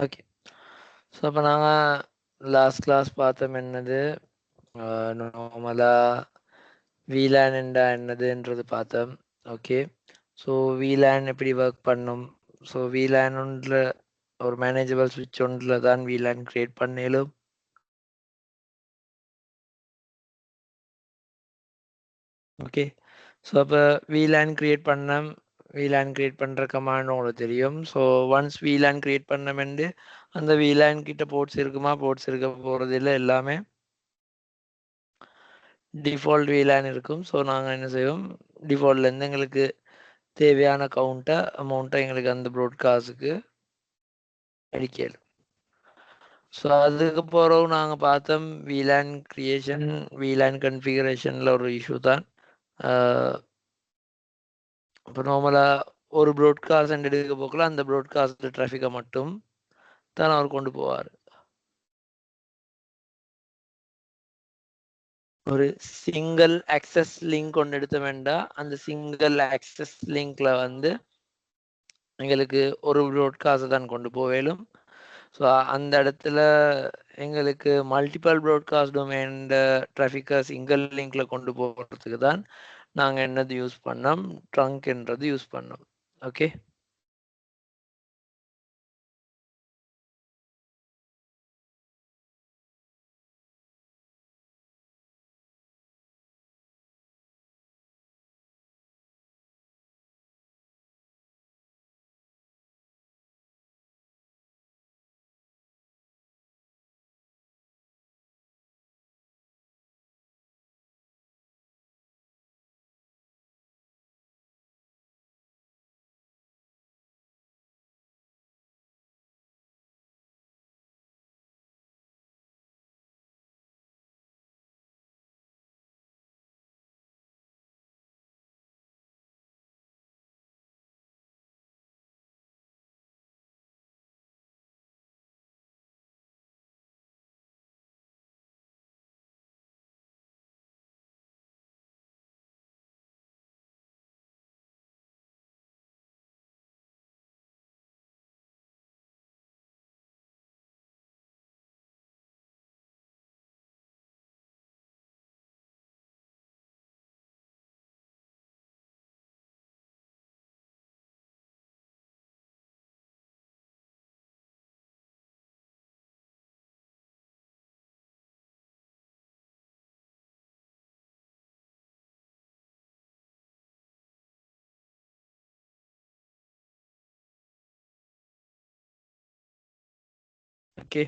Okay. So அப்போ நாங்கள் last class பார்த்தோம் என்னது நார்மலா VLAN என்னதுன்றது பார்த்தோம். ஓகே. ஸோ VLAN எப்படி ஒர்க் பண்ணும். ஸோ VLAN ஒன்றில் ஒரு மேனேஜபிள் சுவிட்ச் ஒன்றில் தான் VLAN கிரியேட் பண்ணலும். ஓகே. ஸோ அப்போ VLAN கிரியேட் பண்ணுற கமாண்ட் உங்களுக்கு தெரியும். ஸோ ஒன்ஸ் VLAN கிரியேட் பண்ணமெண்டு அந்த VLAN கிட்ட போர்ட்ஸ் இருக்குமா, போர்ட்ஸ் இருக்க போகிறது இல்லை, எல்லாமே டிஃபால்ட் VLAN இருக்கும். ஸோ நாங்கள் என்ன செய்வோம், டிஃபால்ட்லேருந்து எங்களுக்கு தேவையான அமௌண்ட்டை எங்களுக்கு அந்த ப்ராட்காஸ்ட்டுக்கு அடிக்கலும். ஸோ அதுக்கு பிறகு நாங்கள் பார்த்தோம் VLAN கிரியேஷன், VLAN கன்ஃபிகரேஷனில் ஒரு இஷ்யூ தான். இப்போ நார்மலாக ஒரு ப்ராட்காஸ்ட் எடுக்க போக்கில் அந்த ப்ராட்காஸ்ட் டிராஃபிக்கை மட்டும் தான் அவர் கொண்டு போவார். ஒரு சிங்கிள் ஆக்சஸ் லிங்க் கொண்டு எடுத்த வேண்டாம், அந்த சிங்கிள் ஆக்சஸ் லிங்க்ல வந்து எங்களுக்கு ஒரு ப்ராட்காஸ்ட் தான் கொண்டு போவேலும். ஸோ அந்த இடத்துல எங்களுக்கு மல்டிபிள் ப்ராட்காஸ்ட் டொமைன் டிராஃபிக்கை சிங்கிள் லிங்க்ல கொண்டு போகிறதுக்கு தான் நாங்கள் என்னது யூஸ் பண்ணோம், ட்ரங்க்ன்றது யூஸ் பண்ணோம். ஓகே. ஓகே.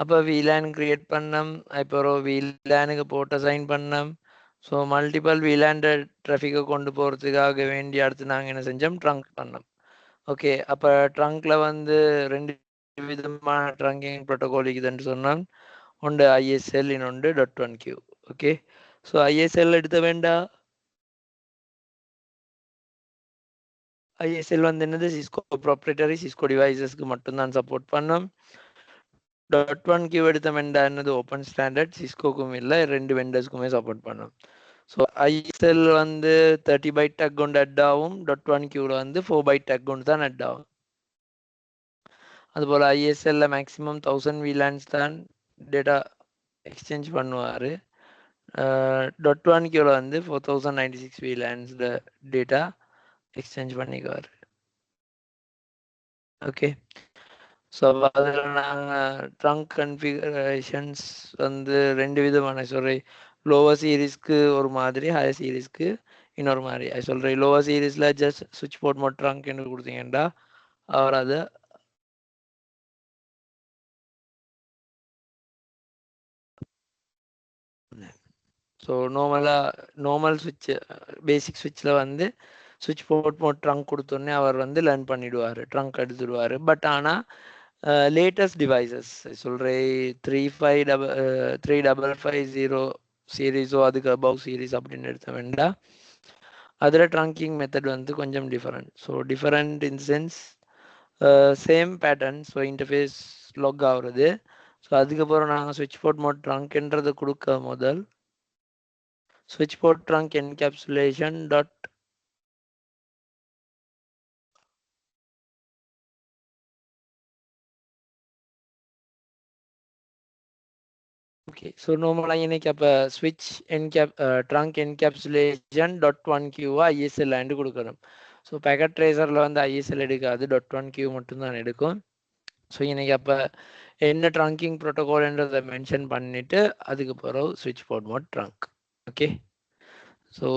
அப்போ VLAN கிரியேட் பண்ணோம். அப்புறம் VLAனுக்கு போர்ட் அசைன் பண்ணோம். ஸோ மல்டிபிள் VLAன் டிராஃபிக்கை கொண்டு போகிறதுக்காக வேண்டி அடுத்து நாங்கள் என்ன செஞ்சோம், ட்ரங்க் பண்ணோம். ஓகே. அப்போ ட்ரங்க்ல வந்து ரெண்டு விதமான ட்ரங்கிங் ப்ரோட்டோகால் இருக்குதுன்னு சொன்னால், ஒன்று ISL, இன்னொன்று .1Q. ஓகே. ஸோ ISL எடுத்த வேண்டாம். ISL வந்து என்னது, சிஸ்கோ ப்ராப்ரேட்டரி சிஸ்கோ டிவைசஸ்க்கு மட்டும்தான் சப்போர்ட் பண்ணோம். .1Q எடுத்த வெண்டா என்னது ஓப்பன் ஸ்டாண்டர்ட், சிஸ்கோக்கும் இல்லை, ரெண்டு வெண்டர்ஸ்க்குமே சப்போர்ட் பண்ணும். ஸோ ISL வந்து 30 பைட் டக் கொண்டு அட் ஆகும். .1Qல வந்து 4 பைட் டக் கொண்டு தான் அட் ஆகும். அதுபோல் ISL மேக்ஸிமம் 1000 VLANs தான் டேட்டா எக்ஸ்சேஞ்ச் பண்ணுவார். .1Qல வந்து 4096 VLANs டேட்டா எக்ஸ்சேஞ்ச் பண்ணிக்குவார். ஓகே. ஸோ அதில் நாங்கள் ட்ரங்க் கன்ஃபிகரேஷன்ஸ் வந்து ரெண்டு விதமான சொல்கிறேன். லோவர் சீரீஸ்க்கு ஒரு மாதிரி, ஹையர் சீரீஸ்க்கு இன்னொரு மாதிரி. அது சொல்கிறேன், லோவர் சீரீஸில் ஜஸ்ட் சுவிட்ச் போர்ட் மட்டும் ட்ரங்க்னு கொடுத்தீங்கன்னா அவர் அதை ஸோ நார்மல் சுவிட்ச், பேசிக் சுவிட்சில் வந்து சுவிட்ச் போர்ட் ட்ரங்க் கொடுத்தோன்னே அவர் வந்து லேர்ன் பண்ணிவிடுவார், ட்ரங்க் எடுத்துடுவார். பட் ஆனால் லேட்டஸ்ட் டிவைசஸ் சொல்கிறேன், 3550 சீரீஸோ அதுக்கு அபவ் சீரீஸ் அப்படின்னு எடுத்த வேண்டாம், அதில் ட்ரங்கிங் மெத்தட் வந்து கொஞ்சம் different. So different in sense same pattern. So interface lock ஆகுறது. ஸோ அதுக்கப்புறம் நாங்கள் சுவிட்ச் போர்ட் ட்ரங்க்ன்றதை கொடுக்க முதல் சுவிட்ச் port trunk encapsulation dot okay. So நார்மலாக இன்னைக்கு அப்போ ஸ்விட்ச் ட்ரங்க் என்கேப்சுலேஷன் .1Q ISL ஆண்டு கொடுக்கணும். ஸோ பேக்கெட் ட்ரேசரில் வந்து ISL எடுக்காது, .1Q மட்டும்தான் எடுக்கும். ஸோ இன்னைக்கு அப்போ என்ன ட்ரங்கிங் ப்ரோட்டோகால்ன்றதை மென்ஷன் பண்ணிட்டு அதுக்கு பிறகு ஸ்விட்ச் port mode trunk. Okay. So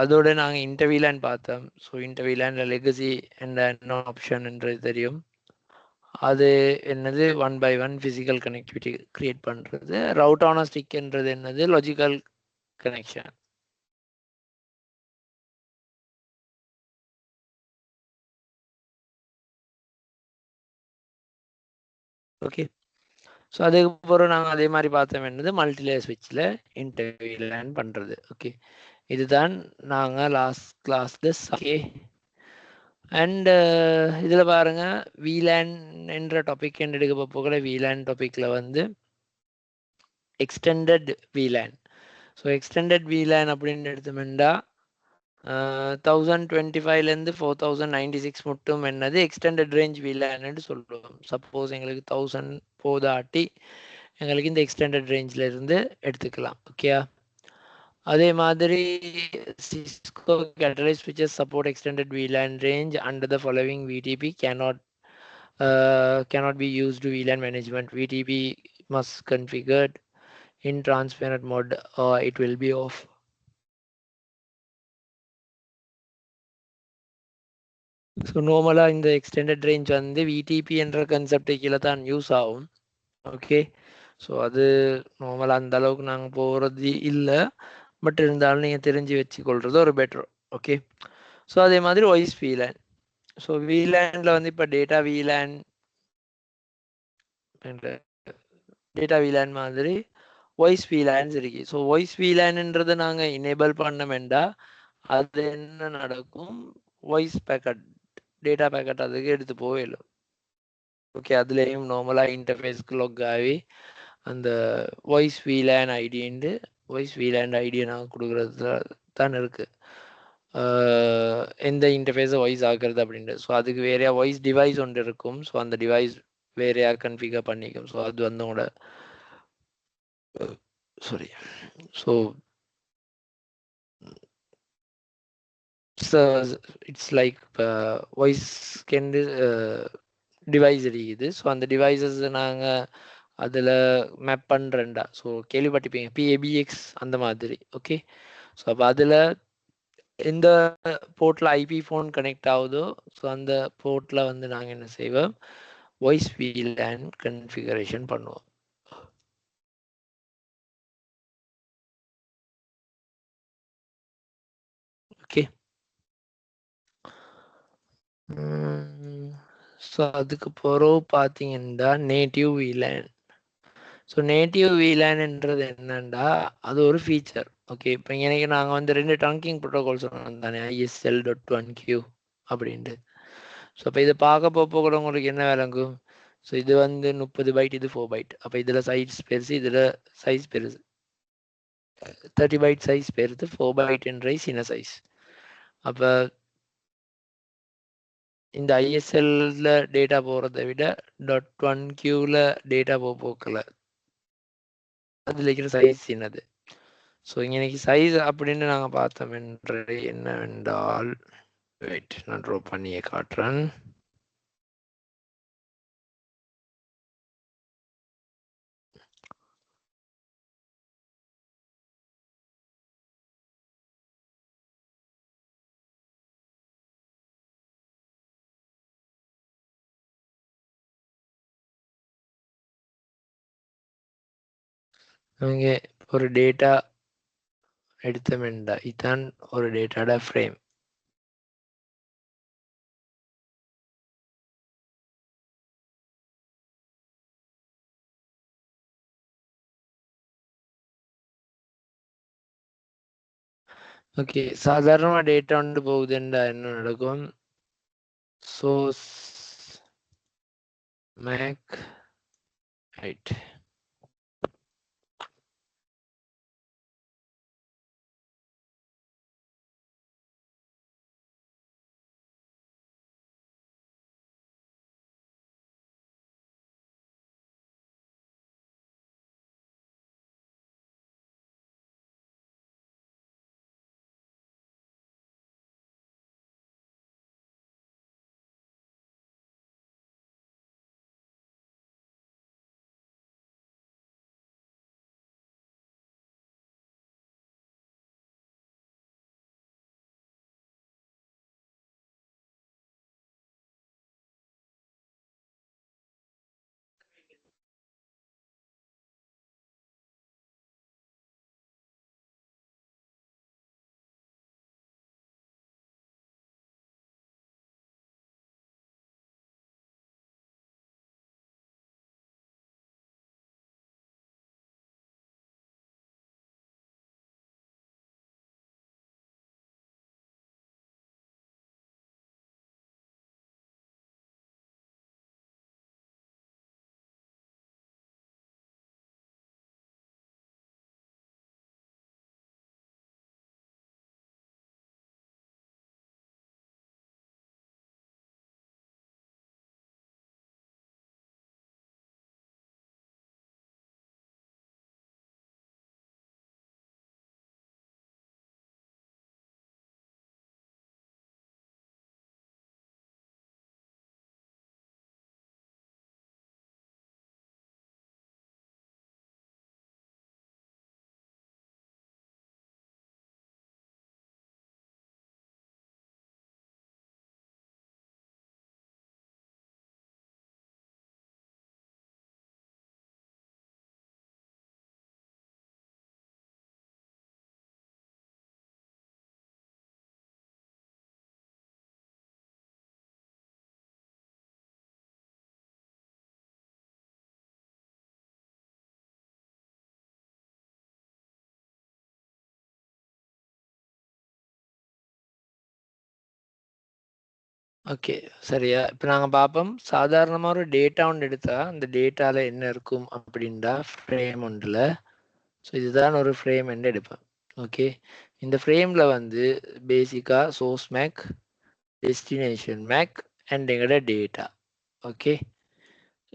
அதோட நாங்கள் இன்டர்வியூலான்னு பார்த்தோம். ஸோ இன்டர்வியூலாண்டில் லெகசி என்ன ஆப்ஷன்ன்றது தெரியும். அது என்னது 1 by 1 ஃபிசிக்கல் கனெக்டிவிட்டி கிரியேட் பண்ணுறது. ரவுட் ஆன் ஸ்டிக்ன்றது என்னது லாஜிக்கல் கனெக்ஷன். ஓகே. ஸோ அதுக்கப்புறம் நாங்கள் அதே மாதிரி பார்த்தோம் என்னது மல்டிலேயர் ஸ்விட்சில் இன்டர்வியூலான் பண்ணுறது. ஓகே, இதுதான் நாங்கள் லாஸ்ட் கிளாஸில். ஓகே, அண்ட் இதில் பாருங்க VLAN என்ற டாபிக் எடுக்க போகல. VLAN டாப்பிக்கில் வந்து extended VLAN. So extended VLAN அப்படின்னு எடுத்தோம்னா 1025லேருந்து 4096 மட்டும் என்னது எக்ஸ்டெண்டட் ரேஞ்ச் VLAN சொல்லுவோம். சப்போஸ் எங்களுக்கு 1000 போதாட்டி எங்களுக்கு இந்த எக்ஸ்டெண்டட் ரேஞ்சில் இருந்து எடுத்துக்கலாம். ஓகேயா? அதே மாதிரி Cisco catalyst switches support extended VLAN range under the following. VTP cannot be used to VLAN management. VTP must configured in transparent mode or it will be off. So நார்மலாக இந்த எக்ஸ்டெண்டட் ரேஞ்ச் வந்து VTP என்ற கன்செப்டை கீழே தான் use ஆகும். Okay, so அது நார்மலாக அந்த அளவுக்கு நாங்கள் போகிறது இல்லை. பட் இருந்தாலும் நீங்கள் தெரிஞ்சு வச்சுக்கொள்றது ஒரு பெட்டர். ஓகே, ஸோ அதே மாதிரி வாய்ஸ் VLAN. ஸோ VLANல வந்து இப்போ டேட்டா VLAN மாதிரி வாய்ஸ் VLANs இருக்கு. ஸோ வாய்ஸ் VLANன்றதை நாங்கள் எனேபிள் பண்ணமெண்டா அது என்ன நடக்கும், வாய்ஸ் பேக்கெட் டேட்டா பேக்கெட் அதுக்கு எடுத்து போயிடும். ஓகே, அதுலேயும் நார்மலாக இன்டர்ஃபேஸ்க்கு லாக் ஆகி அந்த வாய்ஸ் VLAN ஐடின்ட்டு வாய்ஸ் VLAN ஐடியை நாங்கள் கொடுக்குறது தான் இருக்குது. எந்த இன்டர்ஃபேஸை வாய்ஸ் ஆக்குறது அப்படின்ட்டு. ஸோ அதுக்கு வேறையா வாய்ஸ் டிவைஸ் ஒன்று இருக்கும். ஸோ அந்த டிவைஸ் வேறையா கன்ஃபிகர் பண்ணிக்கும். ஸோ அது வந்து உங்களோட சாரி. ஸோ இட்ஸ் லைக் வாய்ஸ்க்கு டிவைஸ் இருக்குது. ஸோ அந்த டிவைசஸ் நாங்கள் அதில் மேப் பண்ணுறேன்டா. ஸோ கேள்விப்பட்டிருப்பீங்க PABX அந்த மாதிரி. ஓகே, ஸோ அப்போ அதில் எந்த போர்ட்டில் IP ஃபோன் கனெக்ட் ஆகுதோ ஸோ அந்த போர்ட்டில் வந்து நாங்கள் என்ன செய்வோம், வாய்ஸ் VLAN கன்ஃபிகரேஷன் பண்ணுவோம். ஓகே, ஸோ அதுக்கு பிறகு பார்த்தீங்கன்னா நேட்டிவ் VLAN. ஸோ நேட்டிவ் VLANன்றது என்னன்னா அது ஒரு ஃபீச்சர். ஓகே, இப்போ எனக்கு நாங்கள் வந்து 2 ட்ரங்கிங் ப்ரோட்டோகால் சொன்னோம் தானே, ISL.1Q அப்படின்ட்டு. ஸோ அப்போ இதை பார்க்க போக கூட உங்களுக்கு என்ன விளங்கும், ஸோ இது வந்து 30 பைட், இது 4 பைட். அப்போ இதில் சைஸ் பெருசு, இதில் சைஸ் பெருசு. 30 பைட் சைஸ் பெருசு, 4 பைட்ன்ற சின்ன சைஸ். அப்போ இந்த ISLல டேட்டா போகிறத விட .1Qல டேட்டா போக்கல அதில் இருக்கிற சைஸ் சின்னது. ஸோ இன்னைக்கு சைஸ் அப்படின்னு நாங்கள் பார்த்தோம் என்று என்னவென்றால், வெயிட் நான் ட்ரா பண்ணியே காட்டுறேன். இங்கே ஒரு டேட்டா எடுத்தமெண்டா இதுதான் ஒரு டேட்டாட ஃப்ரேம். ஓகே, சாதாரணமாக டேட்டா வந்து போகுதுண்டா என்ன நடக்கும், சோர்ஸ் மேக் ரைட். ஓகே சரியா. இப்போ நாங்கள் பார்ப்போம். சாதாரணமாக ஒரு டேட்டா ஒன்று எடுத்தா அந்த டேட்டாவில் என்ன இருக்கும் அப்படின்டா ஃப்ரேம் ஒன்றில். ஸோ இதுதான் ஒரு ஃப்ரேம் என்று எடுப்பேன். ஓகே, இந்த ஃப்ரேமில் வந்து பேசிக்காக source MAC, destination MAC and எங்களோட டேட்டா. ஓகே,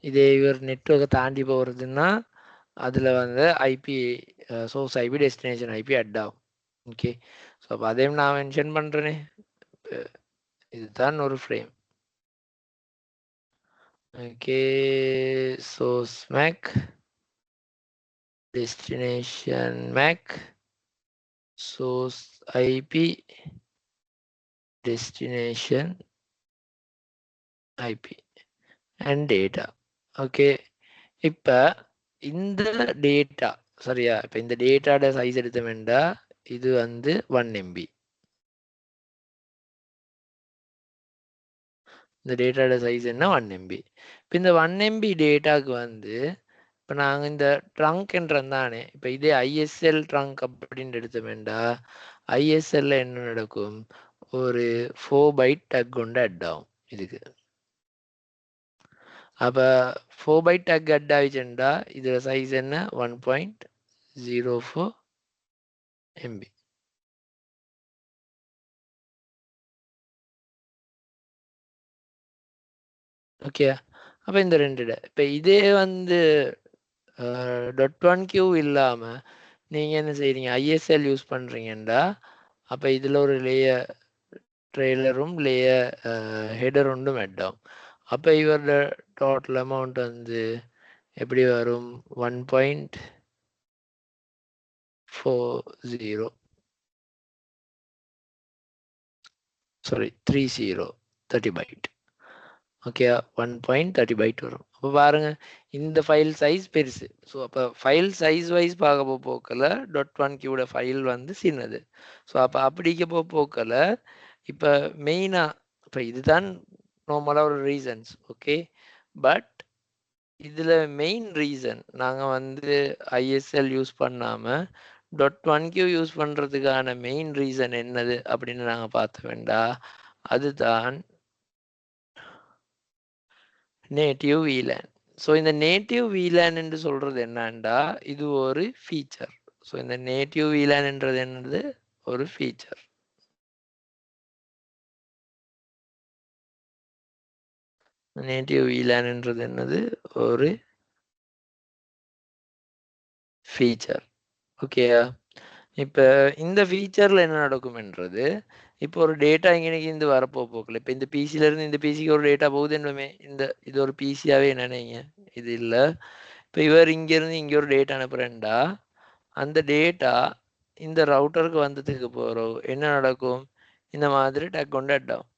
இதே ஒரு நெட்வொர்க்கை தாண்டி போகிறதுன்னா அதில் வந்து IP, source IP, destination IP add ஆகும். ஓகே, ஸோ அப்போ அதையும் நான் மென்ஷன் பண்ணுறேனே. இதுதான் ஒரு frame. Okay, source MAC, destination MAC, source IP, destination IP and data. Okay, இப்போ இந்த டேட்டா சரியா, இப்போ இந்த டேட்டாட சைஸ் எடுத்தோம்னா இது வந்து 1 MB. இந்த டேட்டாட சைஸ் என்ன 1 MB. இப்போ இந்த 1 MB டேட்டாக்கு வந்து இப்போ நாங்கள் இந்த ட்ரங்க்ன்றது தானே, இப்போ இதே ஐஎஸ்எல் ட்ரங்க் அப்படின்னு எடுத்தோம்னா ஐஎஸ்எல்ல என்ன நடக்கும், ஒரு 4 பைட் டக் கொண்டு அட் ஆகும் இதுக்கு. அப்போ 4 பைட் டக் அட் ஆகிச்சுண்டா இதோட சைஸ் என்ன 1.04 MB. ஓகே, அப்போ இந்த ரெண்டு இப்போ இதே வந்து .1Q இல்லாமல் நீங்கள் என்ன செய்றீங்க, ஐஎஸ்எல் யூஸ் பண்ணுறீங்கண்டா அப்போ இதில் ஒரு லேயர் ட்ரெய்லரும் லேயர் ஹெடர் ஒன்றும் ஆட் ஆகும். அப்போ இவரோட டோட்டல் அமௌண்ட் வந்து எப்படி வரும் 1.40 சாரி 30 பைட். ஓகே, 1.30 பைட் வரும். அப்போ பாருங்க இந்த ஃபைல் சைஸ் பெருசு. ஸோ அப்போ ஃபைல் சைஸ் வைஸ் பார்க்க போக்கல .1Qட ஃபைல் வந்து சின்னது. ஸோ அப்போ அப்படிக்க போக்கல இப்போ மெயினாக இப்போ இதுதான் நார்மலாக ஒரு ரீசன்ஸ். ஓகே, பட் இதில் மெயின் ரீசன் நாங்கள் வந்து ஐஎஸ்எல் யூஸ் பண்ணாமல் .1Q யூஸ் பண்ணுறதுக்கான மெயின் ரீசன் என்னது அப்படின்னு நாங்கள் பார்த்த வேண்டாம். அதுதான் நேட்டிவ் VLAN. ஸோ இந்த நேட்டிவ் VLAN என்று சொல்கிறது என்னண்டா இது ஒரு ஃபீச்சர். ஸோ இந்த நேட்டிவ் VLAN என்றது என்னது, ஒரு ஃபீச்சர். நேட்டிவ் VLAN என்றது என்னது, ஒரு ஃபீச்சர். ஓகேயா, இப்போ இந்த ஃபீச்சரில் என்ன நடக்கும்ன்றது, இப்போ ஒரு டேட்டா இங்கே இருந்து வரப்போ போக்கல, இப்போ இந்த பிசியிலேருந்து இந்த பிசிக்கு ஒரு டேட்டா போகுது என்னமே, இது ஒரு பிசியாகவே நினைங்க. இது இல்லை, இப்போ இவர் இங்கேருந்து இங்கே ஒரு டேட்டா அனுப்புகிறேன்டா அந்த டேட்டா இந்த ரவுட்டருக்கு வந்ததுக்கு போகிறோம் என்ன நடக்கும், இந்த மாதிரி டேக் கொண்டு அட்டாகும்.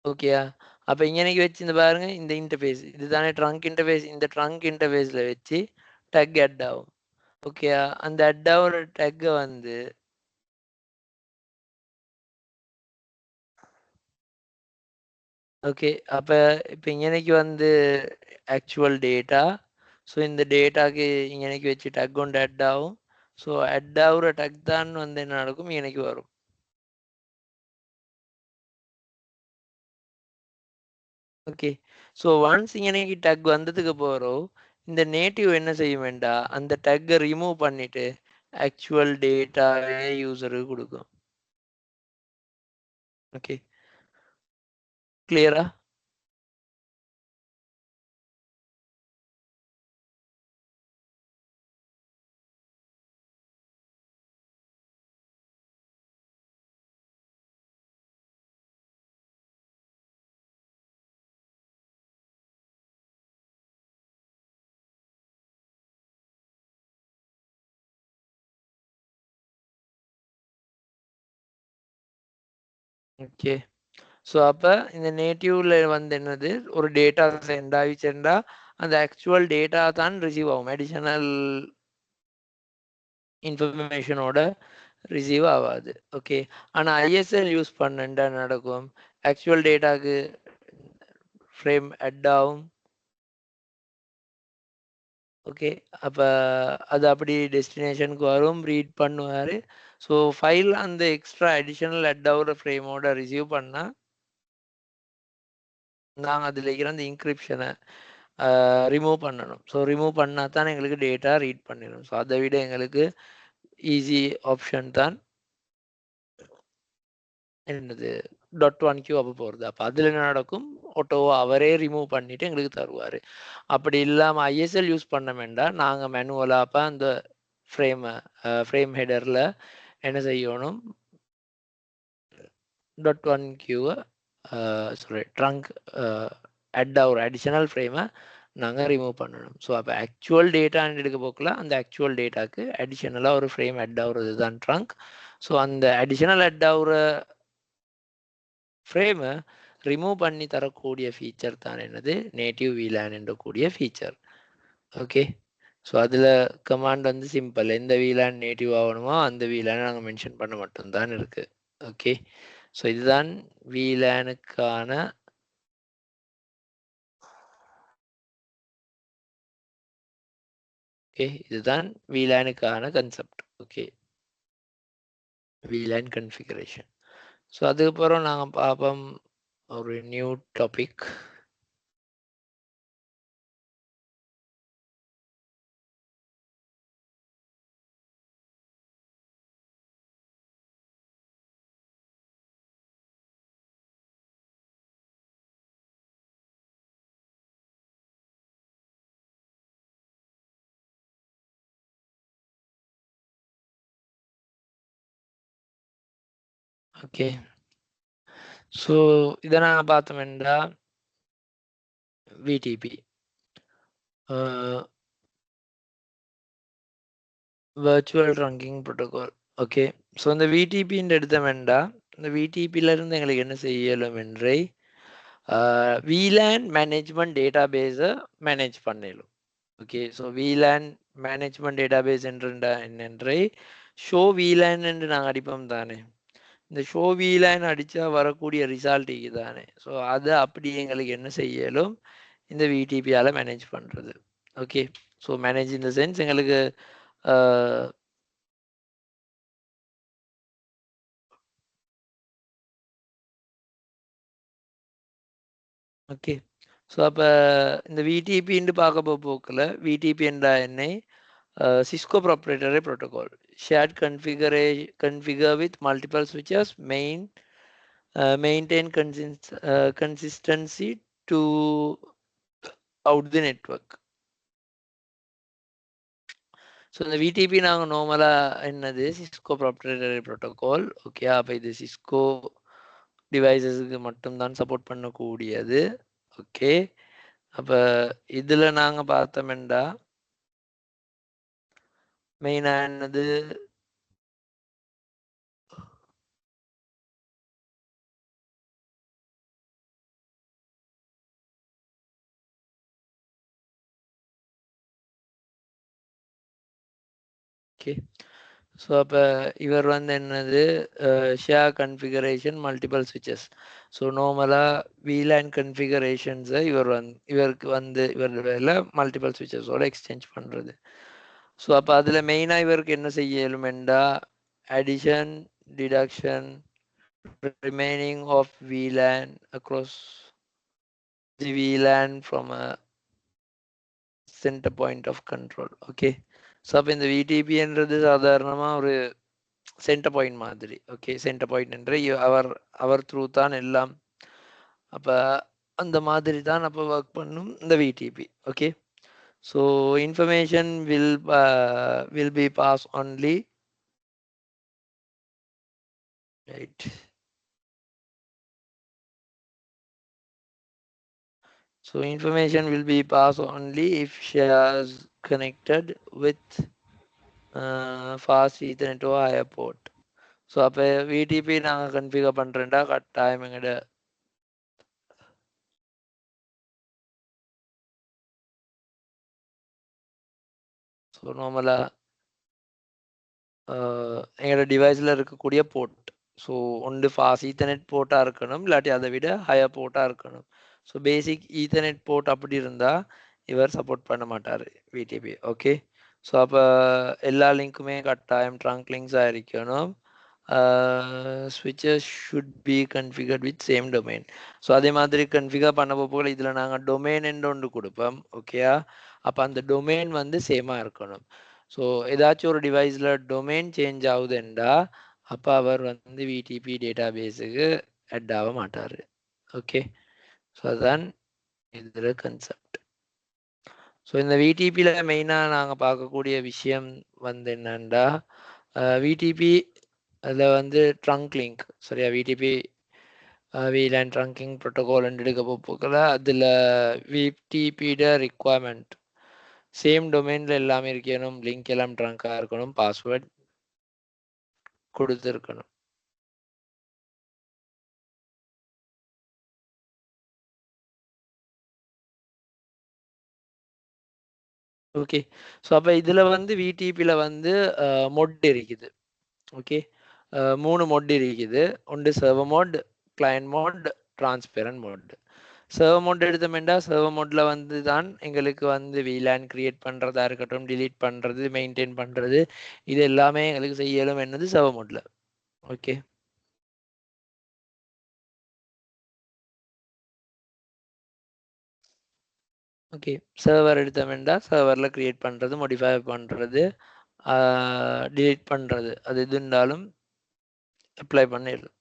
ஓகேயா, அப்போ இங்கனைக்கு வச்சு இந்த பாருங்க இந்த இன்டர்ஃபேஸ் இதுதானே ட்ரங்க் இன்டர்ஃபேஸ், இந்த ட்ரங்க் இன்டர்ஃபேஸில் வச்சு டக் அட் ஆகும். ஓகேயா, அந்த அட் ஆகிற டக்கை வந்து ஓகே, அப்போ இப்போ இங்கனைக்கு வந்து ஆக்சுவல் டேட்டா. ஸோ இந்த டேட்டாக்கு இங்கனைக்கு வச்சு டக் கொண்டு அட் ஆகும். ஸோ அட் ஆகுற டக் தான் வந்து என்ன நடக்கும், இங்கனைக்கு வரும். ஓகே, ஸோ ஒன்ஸ் இங்கனைக்கு டக் வந்ததுக்கு போகிறோம் இந்த நேட்டிவ் என்ன செய்ய வேண்டாம், அந்த டக்கை ரிமூவ் பண்ணிட்டு ஆக்சுவல் டேட்டாவே யூசருக்கு கொடுக்கும். ஓகே, கிளியரா? ஓகே, ஸோ அப்போ இந்த நேட்டிவ்ல வந்து என்னது, ஒரு டேட்டா சென்ட் ஆகிச்சுண்டா அந்த ஆக்சுவல் டேட்டா தான் ரிசீவ் ஆகும், அடிஷனல் இன்ஃபர்மேஷனோட ரிசீவ் ஆகாது. ஓகே, ஆனால் ஐஎஸ்எல் யூஸ் பண்ணா நடக்கும், ஆக்சுவல் டேட்டாக்கு ஃப்ரேம் அட் ஆகும். ஓகே. அப்ப அது அப்படி டெஸ்டினேஷனுக்கு வரும், ரீட் பண்ணுவாரு. ஸோ ஃபைல் அந்த எக்ஸ்ட்ரா அடிஷனல் அட் ஃப்ரேமோட ரிசீவ் பண்ணா நாங்க அதில் இருக்கிற அந்த இன்கிரிப்ஷனை ரிமூவ் பண்ணணும். ஸோ ரிமூவ் பண்ணா தான் எங்களுக்கு டேட்டா ரீட் பண்ணிடும். ஸோ அதை விட எங்களுக்கு ஈஸி ஆப்ஷன் தான் என்னது .1q அப்போ போகிறது. அப்போ அதில் என்ன நடக்கும், ஆட்டோவோ அவரே ரிமூவ் பண்ணிட்டு எங்களுக்கு தருவார். அப்படி இல்லாமல் ஐஎஸ்எல் யூஸ் பண்ண வேண்டாம், நாங்கள் மேனுவலாக அப்போ அந்த ஃப்ரேம் ஹெடரில் என்ன செய்யணும், .1q சாரி ட்ரங்க் ஒரு அடிஷனல் ஃப்ரேமை நாங்கள் ரிமூவ் பண்ணணும். ஸோ அப்போ ஆக்சுவல் டேட்டான்னு எடுக்க போக்கில் அந்த ஆக்சுவல் டேட்டாக்கு அடிஷனலாக ஒரு ஃப்ரேம் அட் ஆகுறது தான் ட்ரங்க். ஸோ அந்த அடிஷனல் அட் ஆகுற ஃப்ரேமை ரிமூவ் பண்ணி தரக்கூடிய ஃபீச்சர் தான் என்னது நேட்டிவ் VLAN என்றக்கூடிய ஃபீச்சர். ஓகே. ஸோ அதில் கமாண்ட் வந்து சிம்பிள், எந்த VLAN நேட்டிவ் ஆகணுமோ அந்த VLAN நாங்கள் மென்ஷன் பண்ண மட்டும்தான் இருக்குது. ஓகே. ஸோ இதுதான் VLANுக்கான இதுதான் VLANுக்கான concept. Okay, VLAN configuration. So அதுக்கப்புறம் நாங்கள் பார்ப்போம் ஒரு நியூ டாபிக். ஓகே. ஸோ இதை நாங்கள் பார்த்தோம்னா VDP virtual trunking protocol. Okay. So இந்த விடிபின்னு எடுத்தோம்னா இந்த விடிபியிலேருந்து எங்களுக்கு என்ன செய்யலும் என்றே VLAN மேனேஜ்மெண்ட் டேட்டா பேஸை மேனேஜ் பண்ணிடும். Okay. So VLAN management data base என்னென்றே ஷோ VLAN என்று நாங்கள் அடிப்போம் தானே. இந்த ஷோ VLAN அடித்தா வரக்கூடிய ரிசல்ட் தானே. ஸோ அதை அப்படி எங்களுக்கு என்ன செய்யலும் இந்த விடிபியால் மேனேஜ் பண்ணுறது. Okay. So manage in the sense எங்களுக்கு ஓகே. ஸோ அப்போ இந்த விடிபின்னு பார்க்க போக்கில் விடிபி என்றா என்ன, Cisco proprietary protocol shared configure with multiple ஸ்விட்சஸ் maintain consistency to out the network. So இந்த விடிபி நாங்கள் நார்மலாக என்னது சிஸ்கோ ப்ராப்ரேட்டரி ப்ரோட்டோகால். ஓகே. அப்போ இது சிஸ்கோ டிவைசஸுக்கு மட்டும்தான் சப்போர்ட் பண்ணக்கூடியது. ஓகே. அப்போ இதில் நாங்கள் பார்த்தோம்னா மெயினாக என்னது ஓகே. ஸோ அப்போ இவர் வந்து என்னது ஷேர் கன்ஃபிகரேஷன் மல்டிபிள் ஸ்விட்சஸ். ஸோ நார்மலாக VLAN கன்ஃபிகரேஷன்ஸை இவருக்கு வந்து இவர் மல்டிபிள் ஸ்விட்சஸோட எக்ஸ்சேஞ்ச் பண்ணுறது. ஸோ அப்போ அதில் மெயினாக இவருக்கு என்ன செய்ய இயலுமெண்டா addition detection remaining of VLAN across the VLAN from a center point of control. Okay. So அப்போ இந்த விடிபின்றது சாதாரணமாக ஒரு சென்டர் பாயிண்ட் மாதிரி. ஓகே. சென்டர் பாயிண்ட் என்று அவர் த்ரூ தான் எல்லாம். அப்போ அந்த மாதிரி தான் அப்போ ஒர்க் பண்ணும் இந்த VDP. Okay. So information will be passed only, right. So information will be passed only if shares connected with fast Ethernet or higher port. So அப்போ விடிபி நாங்கள் கன்ஃபிகர் பண்ணுறேன்டா கட்டாயம் எங்கள்ட ஸோ நார்மலாக எங்களோட டிவைஸில் இருக்கக்கூடிய போர்ட். ஸோ ஒன்று ஃபாஸ்ட் ஈத்தர்நெட் போர்ட்டாக இருக்கணும், இல்லாட்டி அதை விட ஹையர் போர்ட்டாக இருக்கணும். ஸோ பேசிக் ஈத்தர்நெட் போர்ட் அப்படி இருந்தால் இவர் சப்போர்ட் பண்ண மாட்டார் விடிபி. ஓகே, ஸோ அப்போ எல்லா லிங்க்குமே கட்டாயம் ட்ரங்க் லிங்க்ஸாக இருக்கணும். switches should be configured with same domain. So அதே மாதிரி கன்ஃபிகர் பண்ண போகல இதில் நாங்கள் டொமைன் என்று ஒன்று கொடுப்போம். ஓகேயா, அப்போ அந்த டொமைன் வந்து சேமாக இருக்கணும். ஸோ ஏதாச்சும் ஒரு டிவைஸில் டொமைன் சேஞ்ச் ஆகுதுண்டா அப்போ அவர் வந்து விடிபி டேட்டா பேஸுக்கு அட் ஆக மாட்டார். ஓகே, ஸோ அதுதான் இதில் கன்செப்ட். ஸோ இந்த விடிபியில் மெயினாக நாங்கள் பார்க்கக்கூடிய விஷயம் வந்து என்னன்னா விடிபி அதில் வந்து ட்ரங்க் லிங்க் சரியா, விடிபி VLAN ட்ரங்கிங் ப்ரோட்டோகால் எடுக்க போகல. அதில் விடிபியோட ரிக்குவயர்மெண்ட் சேம் டொமைனில் எல்லாமே இருக்கணும், லிங்க் எல்லாம் ட்ரங்காக இருக்கணும், பாஸ்வேர்ட் கொடுத்துருக்கணும். ஓகே, ஸோ அப்போ இதில் வந்து விடிபியில் வந்து மொட் இருக்குது. ஓகே, 3 மோட் இருக்குது. ஒன்று server mode, client mode, transparent mode. Server mode எடுத்தோம்னா சர்வர் மோட்ல வந்து தான் எங்களுக்கு வந்து VLAN கிரியேட் பண்ணுறதா இருக்கட்டும், டிலீட் பண்ணுறது, மெயின்டைன் பண்ணுறது, இது எல்லாமே எங்களுக்கு செய்யலும் என்னது சர்வர் மோட்ல. ஓகே, ஓகே சர்வர் எடுத்தோம்னா சர்வரில் கிரியேட் பண்ணுறது, மோடிஃபை பண்ணுறது, டிலீட் பண்ணுறது, அது எது இருந்தாலும் அப்ளை பண்ணிடலாம்.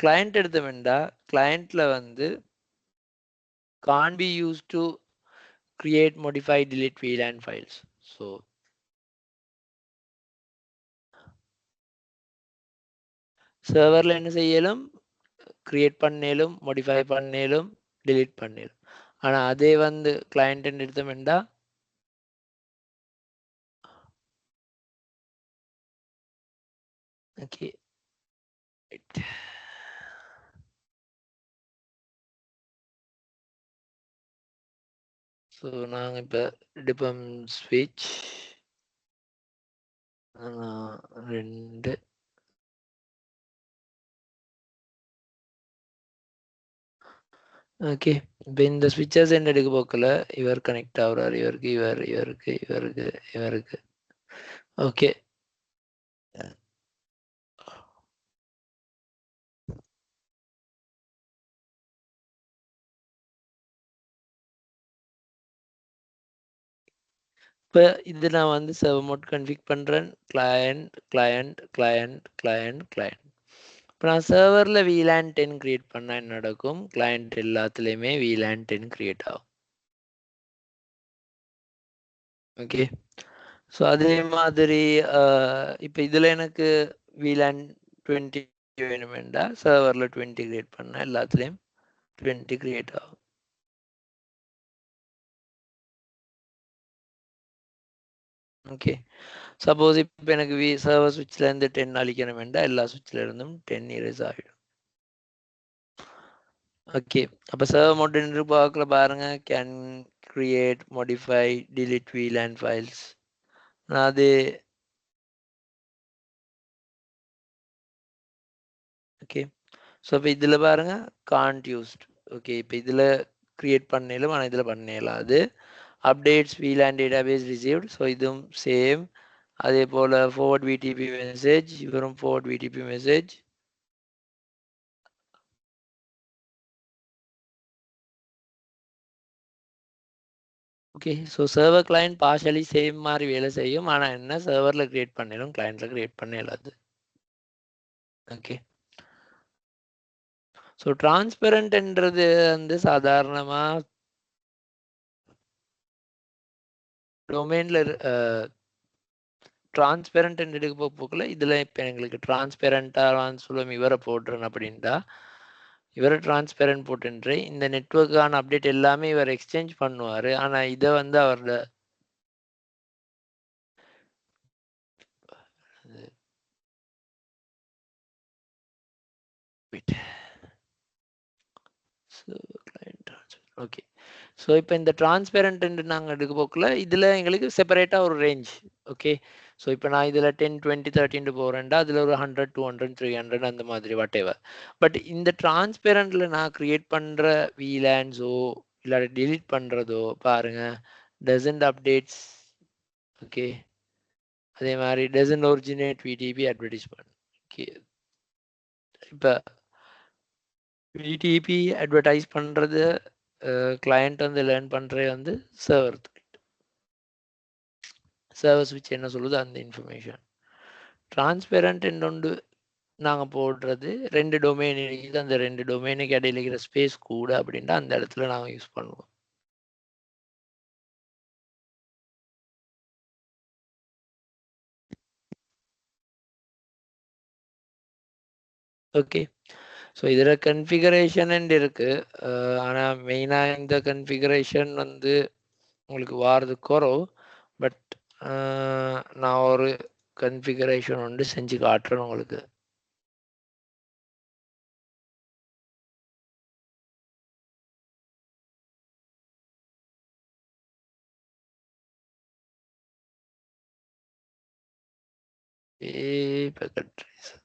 கிளையண்ட் எடுத்தோம்னா கிளையண்ட்ல வந்து can't be used to create, modify, delete VLAN files. So சர்வரில் என்ன செய்யலும், கிரியேட் பண்ணலும், modify பண்ணலும், delete பண்ணலும். ஆனால் அதே வந்து கிளையண்ட் எடுத்தோம்னா ஓகே, ஸோ நாங்கள் இப்போ எடுப்போம் ஸ்விட்ச் 2. ஓகே, இப்போ இந்த ஸ்விட்சஸ் என்ன எடுக்க போக்கல இவர் கனெக்ட் ஆகுறாரு, இவருக்கு இவருக்கு இவருக்கு இவருக்கு. ஓகே, இப்போ இது நான் வந்து சர்வர் மோட் கன்ஃபிக் பண்ணுறேன். Client client client client client. இப்போ நான் சர்வரில் VLAN 10 கிரியேட் பண்ணால் என்ன நடக்கும், கிளையண்ட் எல்லாத்துலேயுமே VLAN 10 கிரியேட் ஆகும். ஓகே, ஸோ அதே மாதிரி இப்போ இதில் எனக்கு VLAN 20 வேணுமெண்டா சர்வரில் 20 கிரியேட் பண்ணால் எல்லாத்துலேயும் 20 கிரியேட் ஆகும். ஓகே, சப்போஸ் இப்போ எனக்கு சர்வர் சுவிட்ச்லேருந்து 10 அழிக்கணும் வேண்டாம், எல்லா சுவிட்சில் இருந்தும் 10 இரேஸ் ஆகிடும். ஓகே, அப்போ சர்வர் மோட் என்று பார்க்கல பாருங்க, can create, modify, delete VLAN files. அது ஓகே, ஸோ இப்போ இதில் பாருங்க கான்ட் யூஸ்ட். ஓகே, இப்போ இதில் கிரியேட் பண்ணலும் ஆனால் இதில் பண்ணலாம். அது updates VLAN database received. So இதுவும் சேம். அதே போல் forward VTP மெசேஜ், இவரும் forward VTP message. Okay, so server client partially same மாதிரி வேலை செய்யும், ஆனால் என்ன சர்வரில் கிரியேட் பண்ணிடும், கிளையண்ட்டில் கிரியேட் பண்ணலாது. ஓகே, ஸோ டிரான்ஸ்பெரண்ட்ன்றது வந்து சாதாரணமாக டொமைனில் டிரான்ஸ்பெரண்ட் எடுக்க போகல. இதில் இப்போ எங்களுக்கு டிரான்ஸ்பெரண்ட்டாக சொல்லுவோம் இவரை போடுறேன் அப்படின்ட்டா இவரை டிரான்ஸ்பெரண்ட் போட்டுன்றே இந்த நெட்ஒர்க்கான அப்டேட் எல்லாமே இவர் எக்ஸ்சேஞ்ச் பண்ணுவார். ஆனால் இதை வந்து அவரோட ஓகே, ஸோ இப்போ இந்த டிரான்ஸ்பெரண்ட் நாங்கள் எடுக்க போக்கல இதில் எங்களுக்கு செப்பரேட்டாக ஒரு ரேஞ்ச். ஓகே, ஸோ இப்போ நான் இதில் 10 20 30 போகிறேன்டா அதில் ஒரு 100 200 300 அந்த மாதிரி வாட் எவர். பட் இந்த டிரான்ஸ்பெரண்ட்டில் நான் கிரியேட் பண்ணுற VLANஸோ இல்லாட்டி delete பண்றதோ பாருங்க doesn't updates. ஓகே, அதே மாதிரி doesn't originate VTP advertisement. Okay, இப்போ VTP அட்வர்டைஸ் பண்றது கிளையண்ட் வந்து லேர்ன் பண்றது வந்து சர்வர் சர்வர் ஸ்விட்ச் என்ன சொல்லுது அந்த இன்ஃபர்மேஷன். டிரான்ஸ்பெரண்ட் ஒன்று நாங்கள் போடுறது 2 டொமைன் இருக்குது, அந்த 2 டொமைனுக்கு இடையில இருக்கிற ஸ்பேஸ் கூட அப்படின்ட்டு அந்த இடத்துல நாங்கள் யூஸ் பண்ணுவோம். ஓகே, ஸோ இதில் கன்ஃபிகரேஷன் இருக்கு. ஆனால் மெயினாக இந்த கன்ஃபிகரேஷன் வந்து உங்களுக்கு வாரது குறவு. பட் நான் ஒரு கன்ஃபிகரேஷன் ஒன்று செஞ்சு காட்டுறேன் உங்களுக்கு. packet tracer.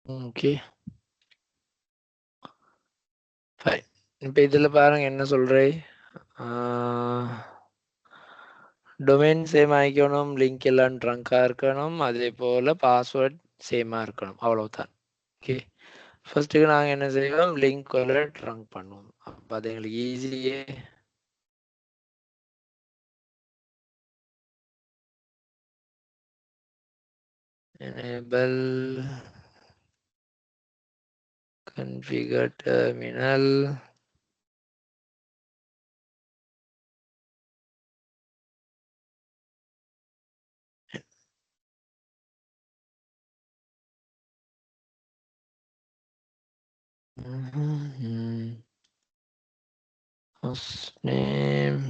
Okay fine. இப்போ இதில் பாருங்க என்ன சொல்கிறேன். டொமைன் சேம் ஆகிக்கணும், லிங்க் எல்லாம் ட்ரங்காக இருக்கணும், அதே போல் பாஸ்வேர்ட் சேமாக இருக்கணும், அவ்வளவுதான். ஓகே, ஃபர்ஸ்ட்டுக்கு நாங்கள் என்ன செய்வோம், லிங்க் ட்ரங்க் பண்ணுவோம். அப்போ அது எங்களுக்கு ஈஸியே. enable configure terminal. Host name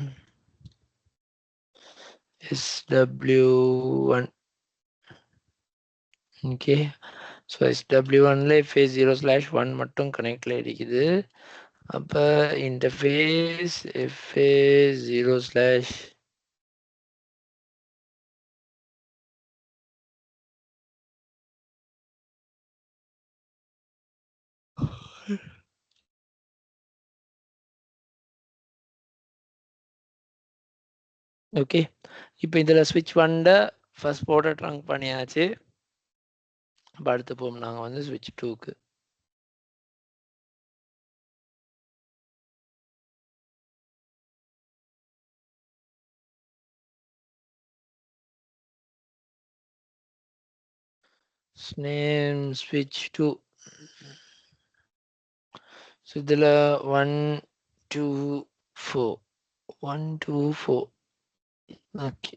SW1. Okay, so SW1ல FA0/1 மட்டும் கனெக்டில் இருக்குது. அப்போ இன்டர்ஃபேஸ் FA0/ ஓகே, இப்போ இதில் ஸ்விட்ச் 1 ஃபர்ஸ்ட் போர்ட்டை ட்ரங்க் பண்ணியாச்சு. அப்போ அடுத்து போவோம் நாங்கள் வந்து ஸ்விட்ச் 2க்கு. name switch 2. ஸோ இதில் 1 2 4 1 2 4. ஓகே,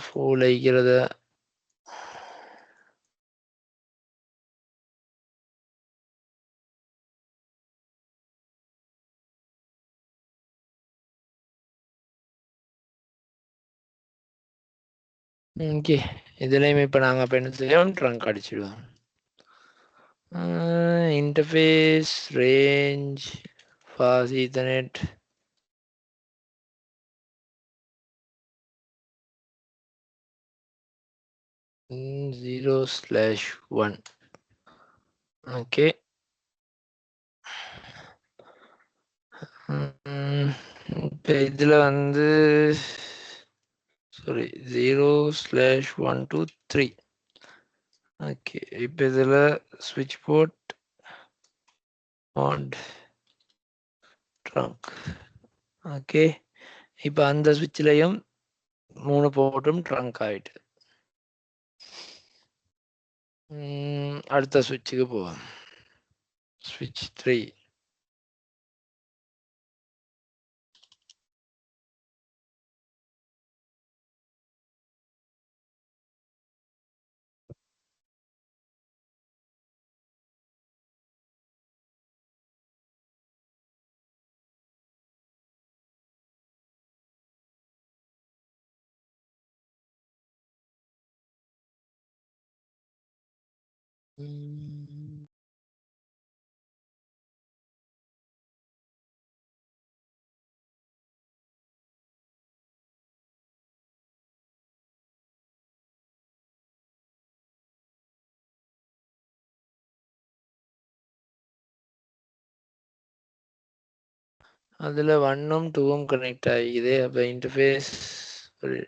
4 இருக்கிறத ஓகே, இதுலேயும் இப்போ நாங்கள் இப்போ என்ன செய்வோம், ட்ரங்க் அடிச்சிடுவோம். Interface range fast ethernet 0/1. Okay. இப்போ இதில் வந்து சாரி 0/1 to 3. ஓகே, இப்போ இதில் ஸ்விட்ச் போர்ட் ஆன் ட்ரங்க். ஓகே, இப்போ அந்த ஸ்விட்ச்லையும் 3 போர்ட்டும் ட்ரங்க் ஆயிட்டு. அடுத்த ஸ்விட்சுக்கு போவோம். ஸ்விட்ச் 3. அதில் 1ம் 2ம் கனெக்ட் ஆகிக்குது. அப்போ இன்டர்ஃபேஸ் ஒரு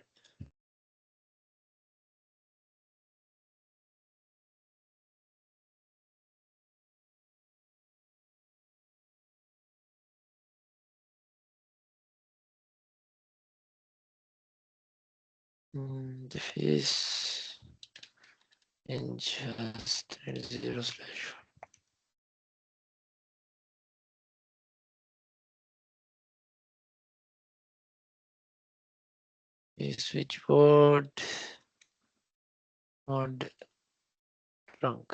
0/1. Switch port mod trunk.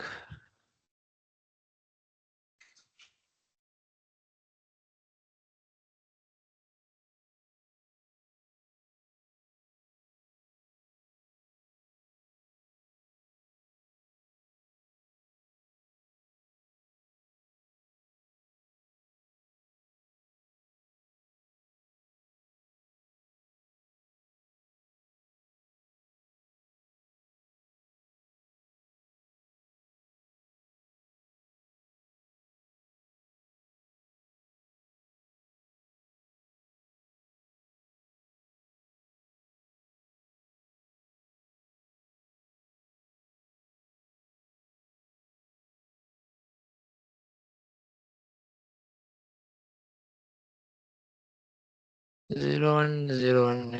Zero one 01.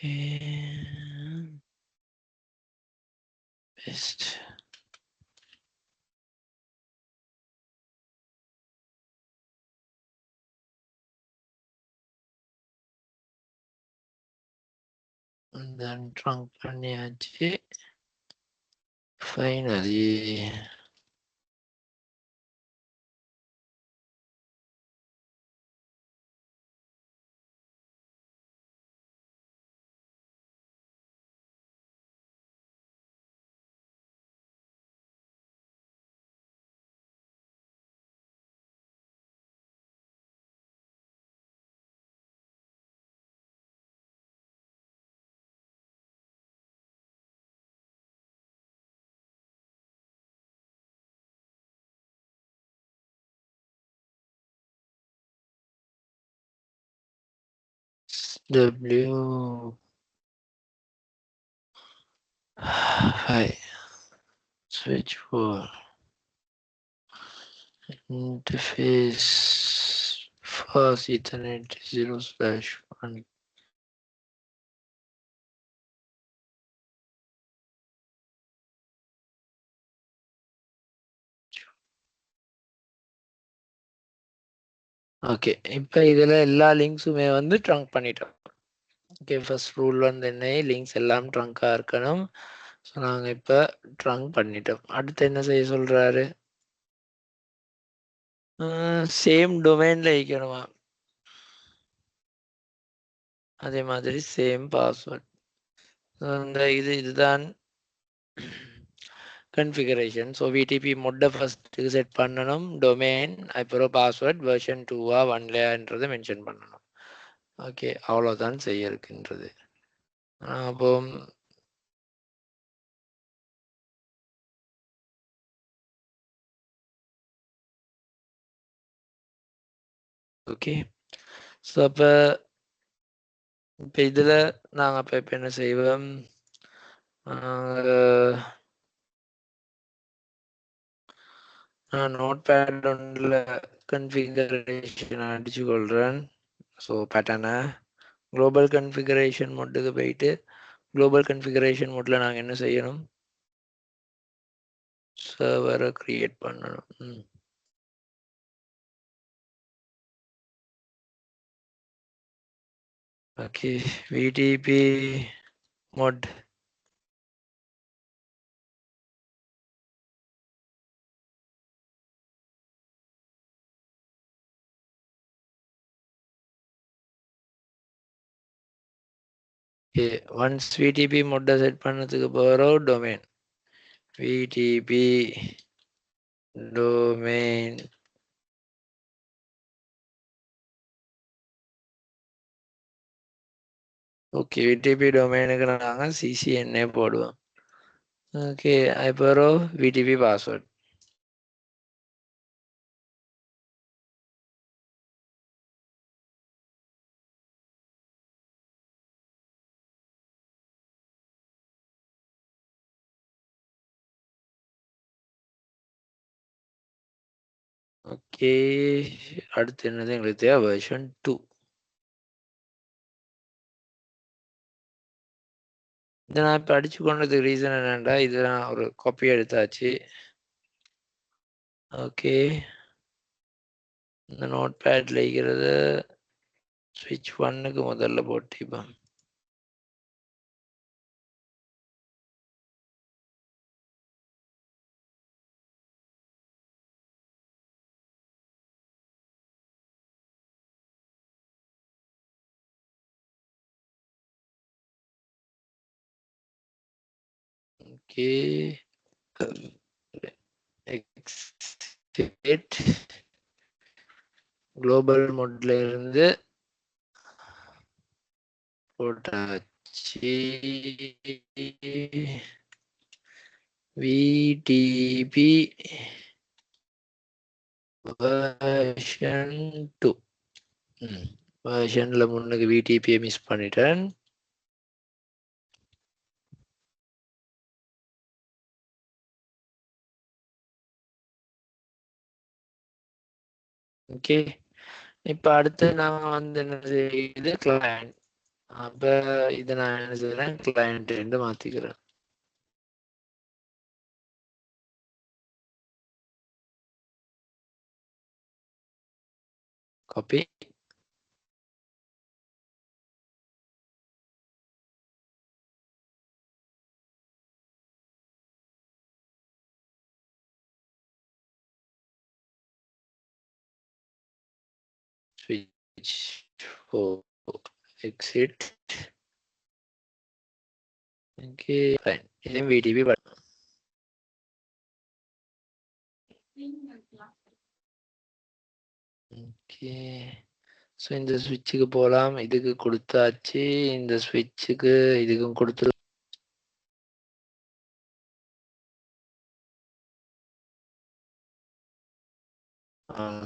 Okay. Best. And then trunk பண்ணியாச்சு. Finally. W. Hi. Switch 4. interface fast Ethernet 0/1. Okay, இப்போ இதில் எல்லா லிங்க்ஸுமே வந்து ட்ரங்க் பண்ணிட்டோம். ஓகே, ஃபர்ஸ்ட் ரூல் வந்து என்ன, லிங்க்ஸ் எல்லாம் ட்ரங்காக இருக்கணும். ஸோ நாங்கள் இப்போ ட்ரங்க் பண்ணிட்டோம். அடுத்து என்ன செய்ய சொல்கிறாரு, சேம் டொமைனில் வைக்கணுமா, அதே மாதிரி சேம் பாஸ்வேர்ட். இந்த இதுதான் கன்ஃபிகரேஷன். ஸோ விடிபி மொட்டை ஃபஸ்ட்டு செட் பண்ணணும், டொமைன், அப்புறம் பாஸ்வேர்ட் வெர்ஷன் 2 1 மென்ஷன் பண்ணணும். ஓகே, அவ்வளோதான் செய்ய இருக்கின்றது. அப்போ ஓகே, ஸோ அப்போ இதில் நாங்கள் இப்போ என்ன செய்வோம், நான் நோட் பேட் ஒன்றில் கன்ஃபிகரேஷன் அடிச்சு கொள்கிறேன். ஸோ பேட்டர்னை குளோபல் கன்ஃபிகரேஷன் மோட்டுக்கு போயிட்டு குளோபல் கன்ஃபிகரேஷன் மோட்டில் நாங்கள் என்ன செய்யணும், சர்வரை கிரியேட் பண்ணணும். Okay, VDP mod once VDP மொட்டை செட் பண்ணதுக்கு போகிறோம், domain VDP domain. Okay, VDP டொமைனுக்கு நாங்கள் சிசிஎன்ஏ போடுவோம். ஓகே, அப்புறம் விடிபி பாஸ்வேர்ட். ஓகே, அடுத்து என்னது எங்களுக்கு தேவை, வெர்ஷன் 2. இதை நான் இப்போ அடிச்சு கொண்டதுக்கு ரீசன் என்னென்னா, இது நான் ஒரு காப்பி எடுத்தாச்சு. ஓகே, இந்த நோட் பேட்ல இருக்கிறது ஸ்விட்ச் 1க்கு முதல்ல போட்டிப்போம். ஓகே, எக்ஸிட் குளோபல் மோட்ல இருந்து போட்டாச்சு. VDP version 2. வெர்ஷன்ல முன்னுக்கு விடிபியை மிஸ் பண்ணிட்டேன். ஓகே, இப்போ அடுத்து நான் வந்து என்ன செய்யுது, கிளையண்ட். அப்போ இதை நான் என்ன செய்யறேன், கிளையண்ட் மாத்திக்கிறேன். Copy, switch 4, exit. Okay, fine. இது விடிபி பட்டன். ஓகே, ஸோ இந்த ஸ்விட்சுக்கு போகலாம். இதுக்கு கொடுத்தாச்சு, இந்த ஸ்விட்சுக்கு இதுக்கும் கொடுத்துரு.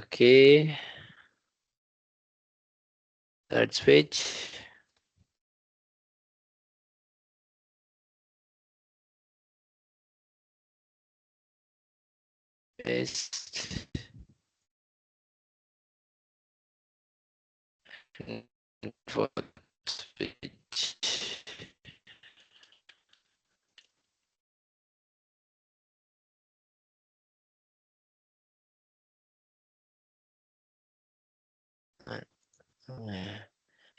Okay, that switch. Paste. for switch.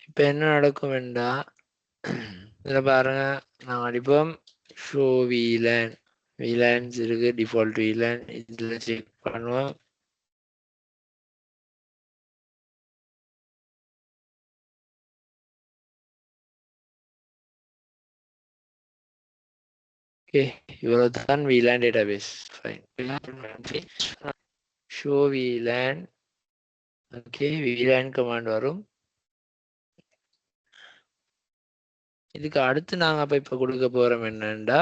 இப்ப என்ன நடக்கும் வேண்டா இதுல பாருங்க நான் அடிப்போம் ஷோ VLAN VLANs இருக்கு டிஃபால்ட் VLAN இதுல செக் பண்ணுவோம் ஓகே இவ்வளவுதான் VLAN database fine show VLAN okay VLAN command வரும் இதுக்கு அடுத்து நாங்க இப்ப கொடுக்க போறோம் என்னன்னா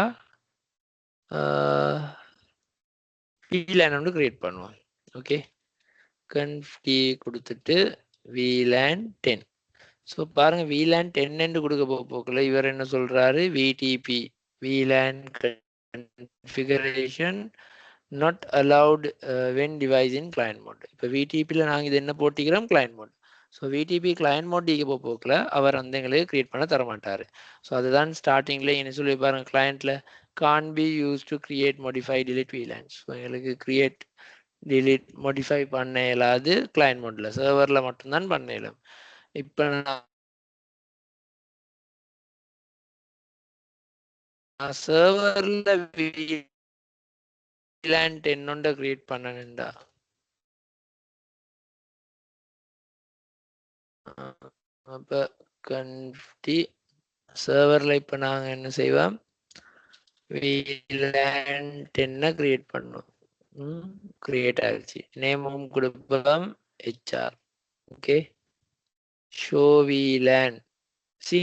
VLAN வந்து கிரியேட் பண்ணுவோம் ஓகே conf key கொடுத்துட்டு VLAN 10 ஸோ பாருங்க VLAN 10 என்று கொடுக்க போகல இவர் என்ன சொல்றாரு VTP VLAN configuration not allowed when device in client mode இப்போ VTPல நாங்க இது என்ன போட்டிக்கிறோம் client mode so VTP client mode டிக்கு போகல அவர் அந்த எங்களுக்கு கிரியேட் பண்ண தர மாட்டாரு ஸோ அதுதான் ஸ்டார்டிங்ல என்ன சொல்லி பாருங்க கிளையண்ட்ல can't be used to create modify delete VLANs so எங்களுக்கு create delete modify பண்ண இயலாது client modeல சர்வர்ல மட்டும்தான் பண்ண இயலும் இப்போ நான் சர்வர்ல VLAN 10 கிரியேட் பண்ணணும்டா அப்ப கண்டி சர்வர்ல இப்ப நாங்க என்ன செய்வோம் VLAN 10 கிரியேட் பண்ணோம் கிரியேட் ஆயிடுச்சு நேமும் கொடுப்போம் HR ஓகே ஷோ VLAN சி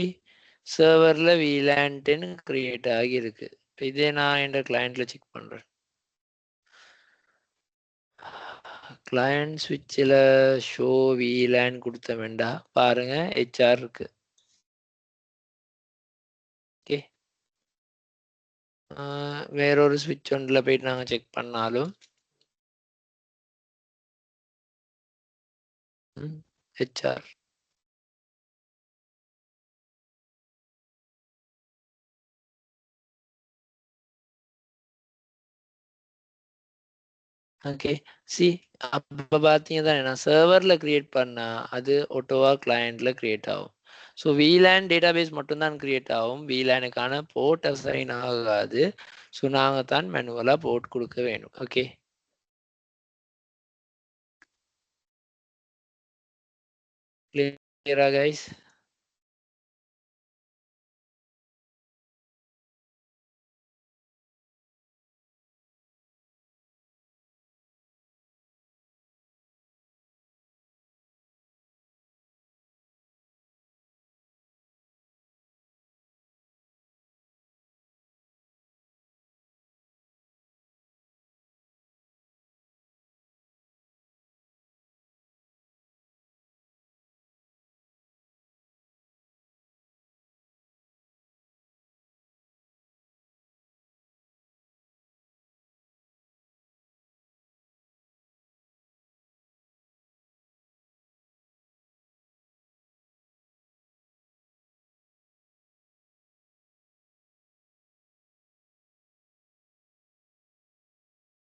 சர்வர்ல VLAN 10 கிரியேட் ஆகி இருக்கு இதே நான் என்ற கிளையண்ட்ல செக் பண்றேன் கிளையண்ட் ஸ்விட்சில் ஷோ VLAN கொடுத்த வேண்டா பாருங்க HR இருக்கு ஓகே வேறொரு ஸ்விட்ச் ஒன்றில் போயிட்டு நாங்கள் செக் பண்ணாலும் HR ஓகே சி அப்போ பார்த்தீங்க தானே நான் சர்வரில் கிரியேட் பண்ணா அது ஆட்டோவா கிளையண்ட்ல கிரியேட் ஆகும் ஸோ VLAN டேட்டாபேஸ் மட்டும்தான் கிரியேட் ஆகும் VLANுக்கான போர்ட் அசைன் ஆகாது ஸோ நாங்கள் தான் மேனுவலாக போர்ட் கொடுக்க வேணும் ஓகே கிளியரா கைஸ்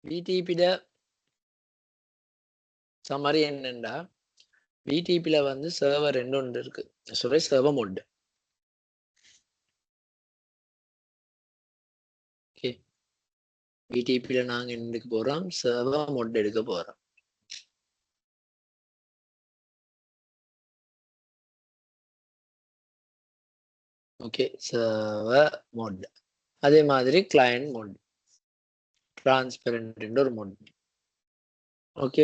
VTPல சம்மரி என்னண்டா VTPல வந்து சர்வர் ரெண்டு ஒன்று இருக்கு sorry சர்வர் மோட் ஓகே VTPல நாங்க என்ன எடுக்க போறோம் சர்வர் மோட் எடுக்க போறோம் ஓகே சர்வர் மோட் அதே மாதிரி கிளையண்ட் மோட் டிரான்ஸ்பரண்ட் ஒரு மோட் ஓகே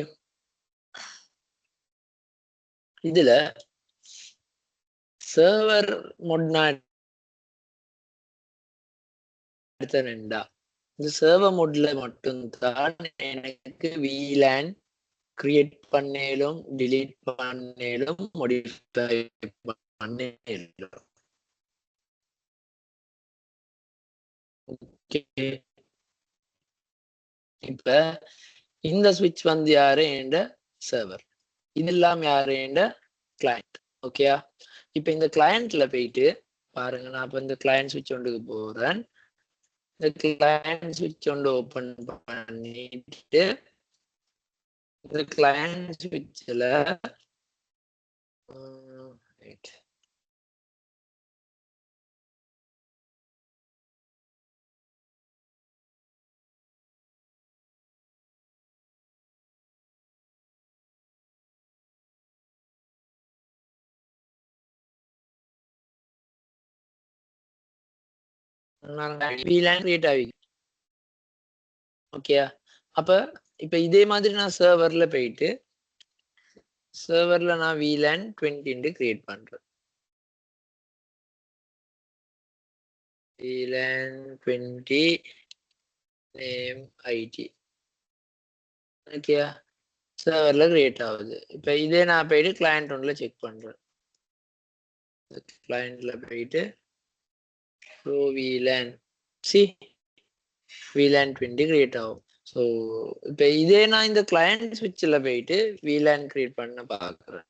இதுல சர்வர் மோட்னா எடுத்தா இந்த சர்வர் மோட்ல மட்டும்தான் எனக்கு VLAN கிரியேட் பண்ணேலும் delete பண்ணேலும் modify பண்ணேலும் ஓகே இப்ப இந்த ஸ்விட்ச் வந்து யாரு என்ற சர்வர் இதெல்லாம் யாரு என்ற கிளையண்ட் ஓகேயா? இப்போ இந்த கிளையண்ட்ல போயிட்டு பாருங்க, நான் இப்போ இந்த கிளையண்ட் ஸ்விட்ச் ஒன்றுக்கு போறேன். இந்த கிளையண்ட் ஸ்விட்ச் ஒன்று ஓப்பன் பண்ணிட்டு இந்த கிளையண்ட் ஸ்விட்ச்ல VLAN கிரியேட் ஆகி ஓகேயா? அப்ப இப்ப இதே மாதிரி நான் சர்வர்ல போயிட்டு சர்வர்ல நான் VLAN 20 கிரியேட் பண்றேன். VLAN 20 நேம் ஐடி ஓகேயா? சர்வர்ல கிரியேட் ஆகுது. இப்ப இதே நான் போயிட்டு கிளையண்ட் ஒன்ல செக் பண்றேன். கிளையண்ட்ல போயிட்டு VLAN VLAN 20 கிரியேட் ஆகும். ஸோ இப்போ இதே நான் இந்த கிளையண்ட் ஸ்விட்சில் போயிட்டு VLAN கிரியேட் பண்ண பார்க்குறேன்.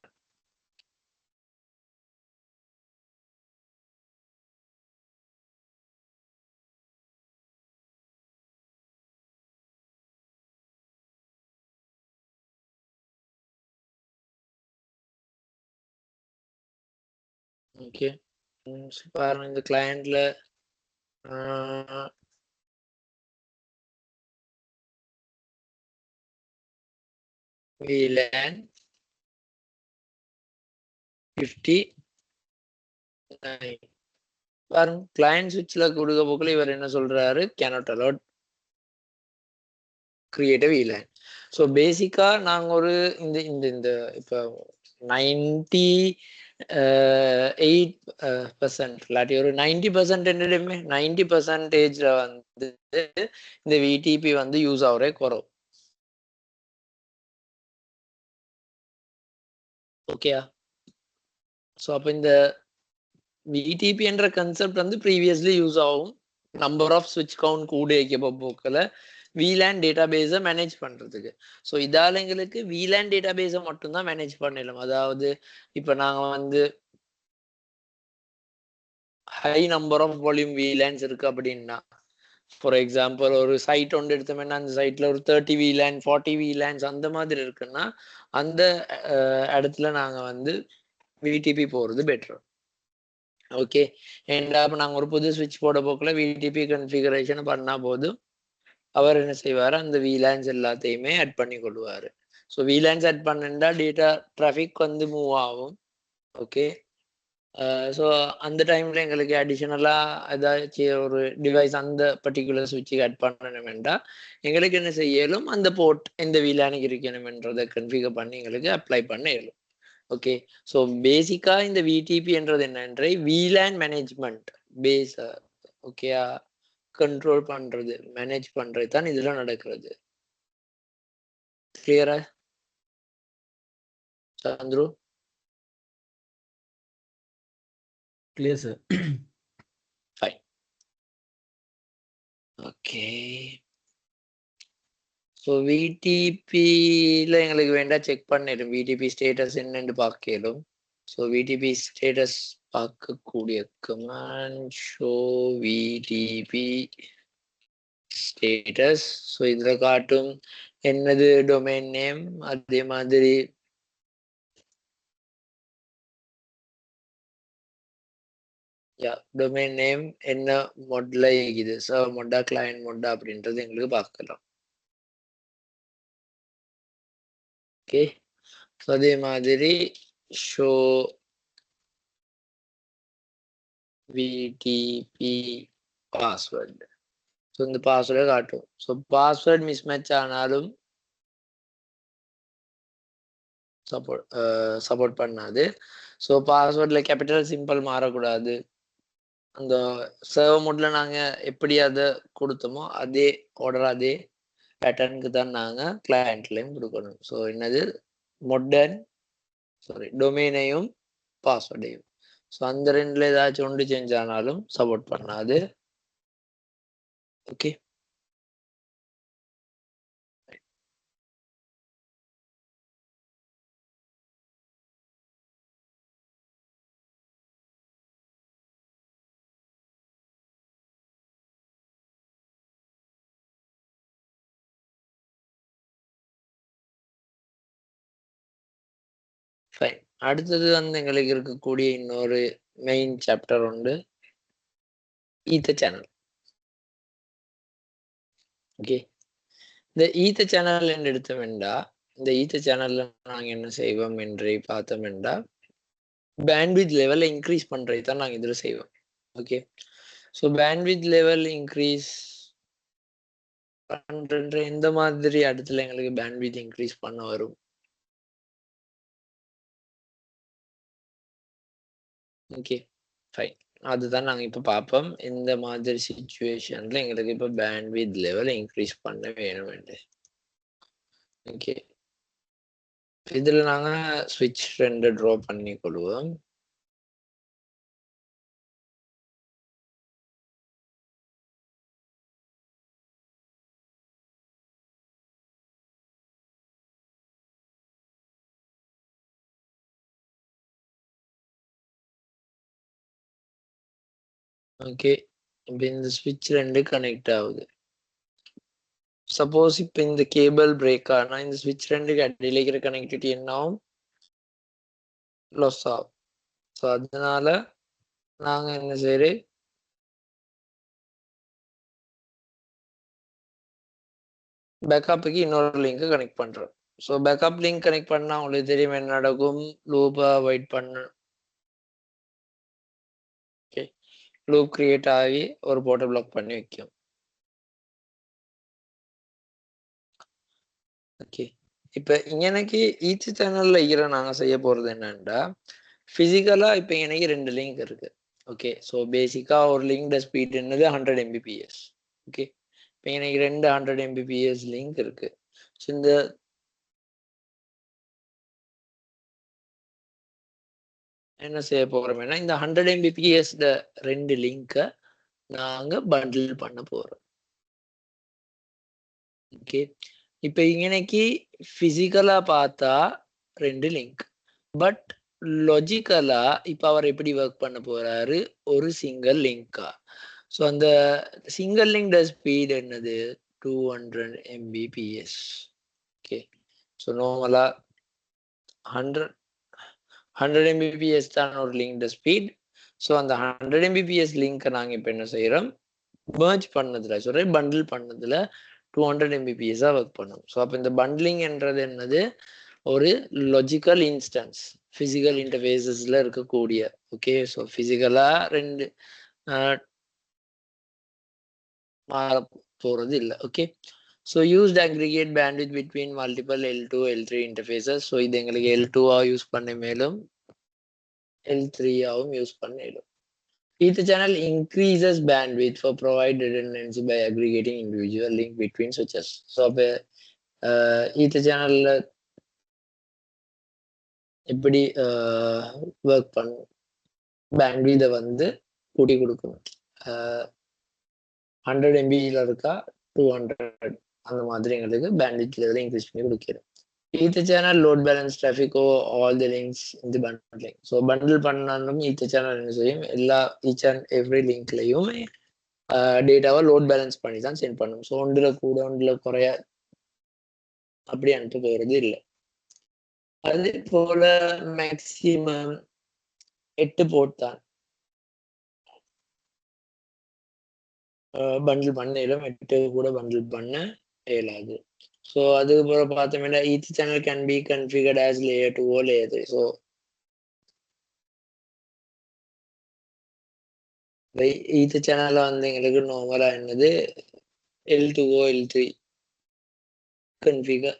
ஓகே, பாருங்க இந்த கிளையண்ட்ல VLAN 59 பாருங்க, கிளையண்ட் ஸ்விட்சில் கொடுக்க போக்கில் இவர் என்ன சொல்றாரு, cannot allowed create a VLAN. So பேசிக்கா நாங்க ஒரு இந்த இந்த இந்த இப்போ 98% இல்லாட்டி ஒரு 90% 90%ல வந்து இந்த VTP வந்து யூஸ் ஆகுறே குறவு. ஓகேயா? ஸோ அப்போ இந்த VTP என்ற கன்செப்ட் வந்து ப்ரீவியஸ்லி யூஸ் ஆகும். நம்பர் ஆஃப் ஸ்விட்ச் கவுண்ட் கூட வைக்க போக்கில் VLAN டேட்டாபேஸை மேனேஜ் பண்றதுக்கு. ஸோ இதால எங்களுக்கு VLAN டேட்டாபேஸை மட்டும்தான் மேனேஜ் பண்ணலாம். அதாவது இப்போ நாங்கள் வந்து high number of volume VLANs இருக்கு அப்படின்னா, ஃபார் எக்ஸாம்பிள் ஒரு சைட் ஒன்று எடுத்தோம்னா அந்த சைட்ல ஒரு 30 VLAN 40 VLANs அந்த மாதிரி இருக்குன்னா அந்த இடத்துல நாங்க வந்து VTP போறது பெட்டர். ஓகே, ஏன்னா அப்போ நாங்கள் ஒரு புது ஸ்விட்ச் போட போக்கில் VTP கன்ஃபிகரேஷன் பண்ணா போதும் அவர் என்ன செய்வார், அந்த VLANs எல்லாத்தையுமே ஆட் பண்ணி கொள்வார். ஸோ VLANs ஆட் பண்ணிட்டா டேட்டா டிராஃபிக் வந்து மூவ் ஆகும். ஓகே, ஸோ அந்த டைம்ல எங்களுக்கு அடிஷனலா ஏதாச்சும் ஒரு டிவைஸ் அந்த பர்டிகுலர் சுவிட்சுக்கு ஆட் பண்ணணும்டா எங்களுக்கு என்ன செய்யலும், அந்த போர்ட் எந்த VLANக்கு இருக்கணும்ன்றதை கன்ஃபிகர் பண்ணி எங்களுக்கு அப்ளை பண்ண இயலும். ஓகே, ஸோ பேசிக்கா இந்த VTP என்றது என்னன்றே VLAN மேனேஜ்மெண்ட் பேஸ். ஓகேயா? கண்ட்ரோல் பண்றது மேனேஜ் பண்றது தான் இதுல நடக்கிறது. கிளியரா Chandru? Clear, sir. Fine. Okay, so VTPல எங்களுக்கு வேண்டாம் செக் பண்ணிடும் VTP ஸ்டேட்டஸ் என்னன்னு பார்க்கலும். ஸோ VTP ஸ்டேட்டஸ் பார்க்கக்கூடிய command show VTP status. So இதில் காட்டும் என்னது டொமைன் நேம், அதே மாதிரி டொமைன் நேம் என்ன மொட்ல இருக்குது, சர்வர் மொட்டா கிளையண்ட் மொட்டா அப்படின்றது எங்களுக்கு பார்க்கலாம். ஓகே, அதே மாதிரி ஷோ VTP பாஸ்வேர்டு. ஸோ இந்த பாஸ்வேர்டை காட்டும். ஸோ பாஸ்வேர்ட் மிஸ் மேட்ச் ஆனாலும் சப்போர்ட் பண்ணாது. ஸோ பாஸ்வேர்டில் கேபிட்டல் சிம்பிள் மாறக்கூடாது. அந்த சர்வர் மோட்ல நாங்கள் எப்படி அதை கொடுத்தோமோ அதே ஆர்டர் அதே பேட்டர்னுக்கு தான் நாங்கள் கிளையண்ட்லையும் கொடுக்கணும். ஸோ என்னது மொட்டன் டொமைனையும் பாஸ்வேர்டையும். ஸோ அந்த ரெண்டுல ஏதாச்சும் ஒன்று சேஞ்ச் ஆனாலும் சப்போர்ட் பண்ணாது. Okay, fine. அடுத்தது வந்து எங்களுக்கு இருக்கக்கூடிய இன்னொரு மெயின் சாப்டர் உண்டு, ஈத்த சேனல். ஓகே, இந்த ஈத்த சேனல் என்று எடுத்தோம்டா, இந்த ஈத்த சேனல்ல நாங்க என்ன செய்வோம் என்று பார்த்தோம்டா, பேண்ட்வித் லெவலை இன்க்ரீஸ் பண்றது தான் நாங்க இதுல செய்வோம். Okay, so bandwidth level increase பண்ற எந்த மாதிரி இடத்துல எங்களுக்கு பேண்ட்வித் இன்க்ரீஸ் பண்ண வரும்? Okay, fine. அதுதான் நாங்க இப்ப பார்ப்போம், இந்த மாதிரி சிச்சுவேஷன்ல எங்களுக்கு இப்ப பேண்ட்வித் லெவல் இன்க்ரீஸ் பண்ண வேணும். ஓகே, இதுல நாங்க ஸ்விட்ச் 2 ட்ரா பண்ணி கொள்வோம். ஓகே, இப்ப இந்த ஸ்விட்ச் 2 கனெக்ட் ஆகுது. சப்போஸ் இப்ப இந்த கேபிள் பிரேக் ஆனா இந்த ஸ்விட்ச் 2க்கு இடையில இருக்கிற கனெக்டிவிட்டி என்ன ஆகும்? லாஸ் ஆகும். ஸோ அதனால நாங்க என்ன செய்யறோம், பேக்கப்புக்கு இன்னொரு லிங்க் கனெக்ட் பண்றோம். ஸோ பேக்கப் லிங்க் கனெக்ட் பண்ணா உங்களுக்கு தெரியும் என்ன நடக்கும், லூப்பை வெயிட் பண்ண. ஓகே, லூப் கிரியேட் ஆகி ஒரு போர்ட்டை பிளாக் பண்ணி வைக்கும். ஓகே, இப்ப எனக்கு ஈச் சேனல்ல நாங்க செய்ய போறது என்னன்னா, பிசிக்கலா இப்ப எனக்கு 2 லிங்க் இருக்கு. ஓகே, ஸோ பேசிக்கா ஒரு லிங்க் ஸ்பீட் என்னது 100 Mbps. ஓகே, இப்ப எனக்கு 2 100 Mbps லிங்க் இருக்கு. ஸோ இந்த என்ன செய்ய போறோம்னா, இந்த 100 Mbps 2 லிங்கை நாங்க பண்டில் பண்ண போறோம். ஓகே, இப்ப இன்னைக்கு பிசிக்கலா பார்த்தா 2 லிங்க், பட் லாஜிக்கலா இப்ப அவர் எப்படி ஒர்க் பண்ண போறாரு, ஒரு சிங்கிள் லிங்கா. ஸோ அந்த சிங்கிள் லிங்க் ஸ்பீட் என்னது 200 Mbps. ஓகே, ஸோ நார்மலா 100 Mbps தான் ஒரு லிங்க் ஸ்பீட். ஸோ அந்த 100 Mbps லிங்க் நாங்க இப்ப என்ன செய்யறோம், merge பண்ணதுல சொல்றேன், பண்டில் பண்ணதுல 200 Mbps ஒர்க் பண்ணும். ஸோ அப்ப இந்த பண்டிலிங் என்றது என்னது, ஒரு லாஜிக்கல் இன்ஸ்டன்ஸ் பிசிக்கல் இன்டர்ஃபேஸஸ்ல இருக்கக்கூடிய. ஓகே, ஸோ பிசிக்கலா 2 மாற போறது இல்லை. Okay, so used aggregate bandwidth between multiple L2 L3 interfaces. So இது எங்களுக்கு L2 யூஸ் பண்ண மேலும் L3 யூஸ் பண்ண மேலும். Ether channel increases bandwidth for provide redundancy by aggregating individual link between switches. So அப்ப Ether channel எப்படி work பண்ணும், பேண்ட்வித்தை வந்து கூட்டி கொடுக்கணும். 100 MB இருக்கா 200 அந்த மாதிரி எங்களுக்கு பேண்ட்வித் லெவல் இன்க்ரீஸ் பண்ணி கொடுக்கிறோம். Ether channel load balance traffic over all the links in the bundling. So bundle பண்ணாலும் Ether channel என்ன செய்யும், எல்லா each and every linkலையும் டேட்டாவை லோட் பேலன்ஸ் பண்ணி தான் சென்ட் பண்ணும். ஸோ ஒன்றுல கூட ஒன்றுல குறைய அப்படி அனுப்ப போகிறது இல்லை. அதே போல மேக்சிமம் 8 போர்ட் தான் பண்டில் பண்ண இயலும், 8 கூட பண்டில் பண்ண இயலாது. ஸோ அதுக்கப்புறம் பார்த்தோம்னா each channel can be configured as layer 2 layer 3. So each சேனல்ல வந்து எங்களுக்கு நார்மலா என்னது L2 L3 கன்ஃபிகர்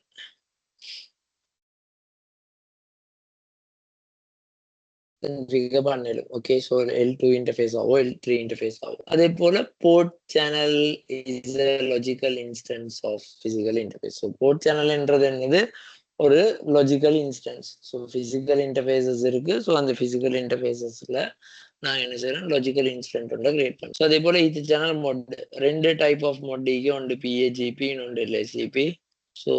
பண்ணிடும். ஓகே, ஸோ L2 இன்டர்ஃபேஸ் ஆகும், L3 இன்டர்ஃபேஸ் ஆகும். அதே போல port channel is a logical instance of physical interface. So port சேனல்ன்றது என்னது, ஒரு logical instance. So physical interfaces இருக்கு. ஸோ அந்த பிசிக்கல் இன்டர்ஃபேஸஸ்ல நான் என்ன செய்யறேன், லாஜிக்கல் இன்ஸ்டன்ட் ஒன்று கிரியேட் பண்ணேன். ஸோ அதே போல இது சேனல் மோட் 2 டைப் ஆஃப் மோடிக்கு, ஒன்று PAGP இன்னொன்று LACP. ஸோ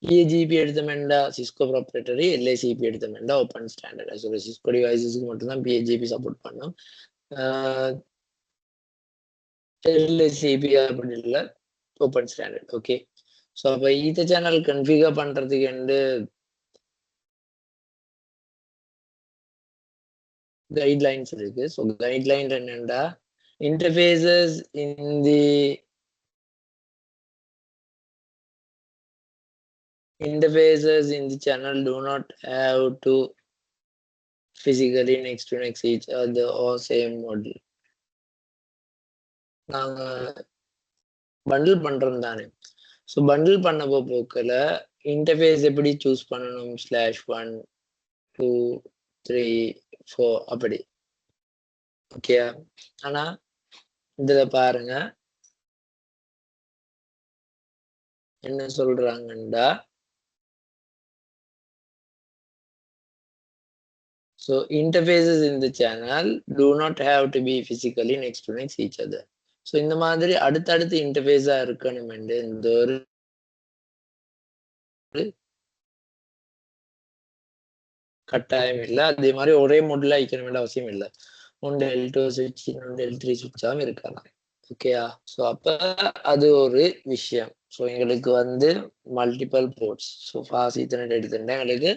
PAGP எடுத்தோம்னா சிஸ்கோ ப்ராப்ரேட்டரி, LACP எடுத்தோம்னா ஓப்பன் ஸ்டாண்டர்ட். ஸோ சிஸ்கோ டிவைசஸ்க்கு மட்டும்தான் PAGP சப்போர்ட் பண்ணும். LACP அப்படி இல்லை, ஓப்பன் ஸ்டாண்டர்ட். ஓகே, ஸோ அப்போ ஈத்த சேனல் கன்ஃபிகர் பண்றதுக்கு கைட்லைன்ஸ் இருக்கு. ஸோ கைட்லைன் என்னண்டா interfaces in the channel do not have to physically next to each other or same model. நாங்க bundle பண்றோம் தானே. ஸோ பண்டில் பண்ண போக்கில் இன்டர்ஃபேஸ் எப்படி சூஸ் பண்ணணும் /1 2 3 4 அப்படி. ஓகே, ஆனா இதுல பாருங்க என்ன சொல்றாங்கண்டா, so interfaces in the channel do not have to be physically next to each other. So இந்த மாதிரி அடுத்தடுத்து இன்டர்ஃபேஸா இருக்கணும் இந்த ஒரு கட்டாயம் இல்லை. அதே மாதிரி ஒரே மோட்ல வைக்கணும் வேண்டிய அவசியம் இல்லை. ஒன்று L2 சுவிட்ச், இன்னொன்று L3 சுவிட்சாகவும் இருக்கலாம். ஓகேயா? ஸோ அப்ப அது ஒரு விஷயம். ஸோ எங்களுக்கு multiple ports. So fast Ethernet எடுத்துட்டா எங்களுக்கு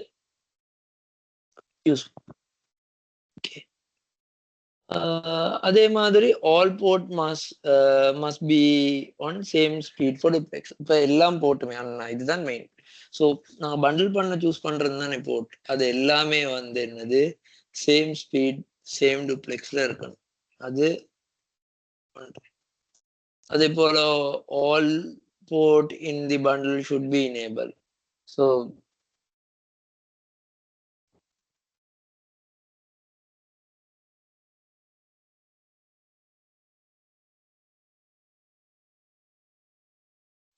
யூஸ். ஓகே, அதே மாதிரி all port must be on same speed for duplex. இப்போ எல்லாம் போர்ட்டுமே அண்ணா இதுதான் மெயின். ஸோ நான் பண்டில் பண்ண சூஸ் பண்றது தானே போர்ட், அது எல்லாமே என்னது சேம் ஸ்பீட் சேம் டூப்ளெக்ஸ்ல இருக்கணும். அது அதே போல all port in the bundle should be enable. So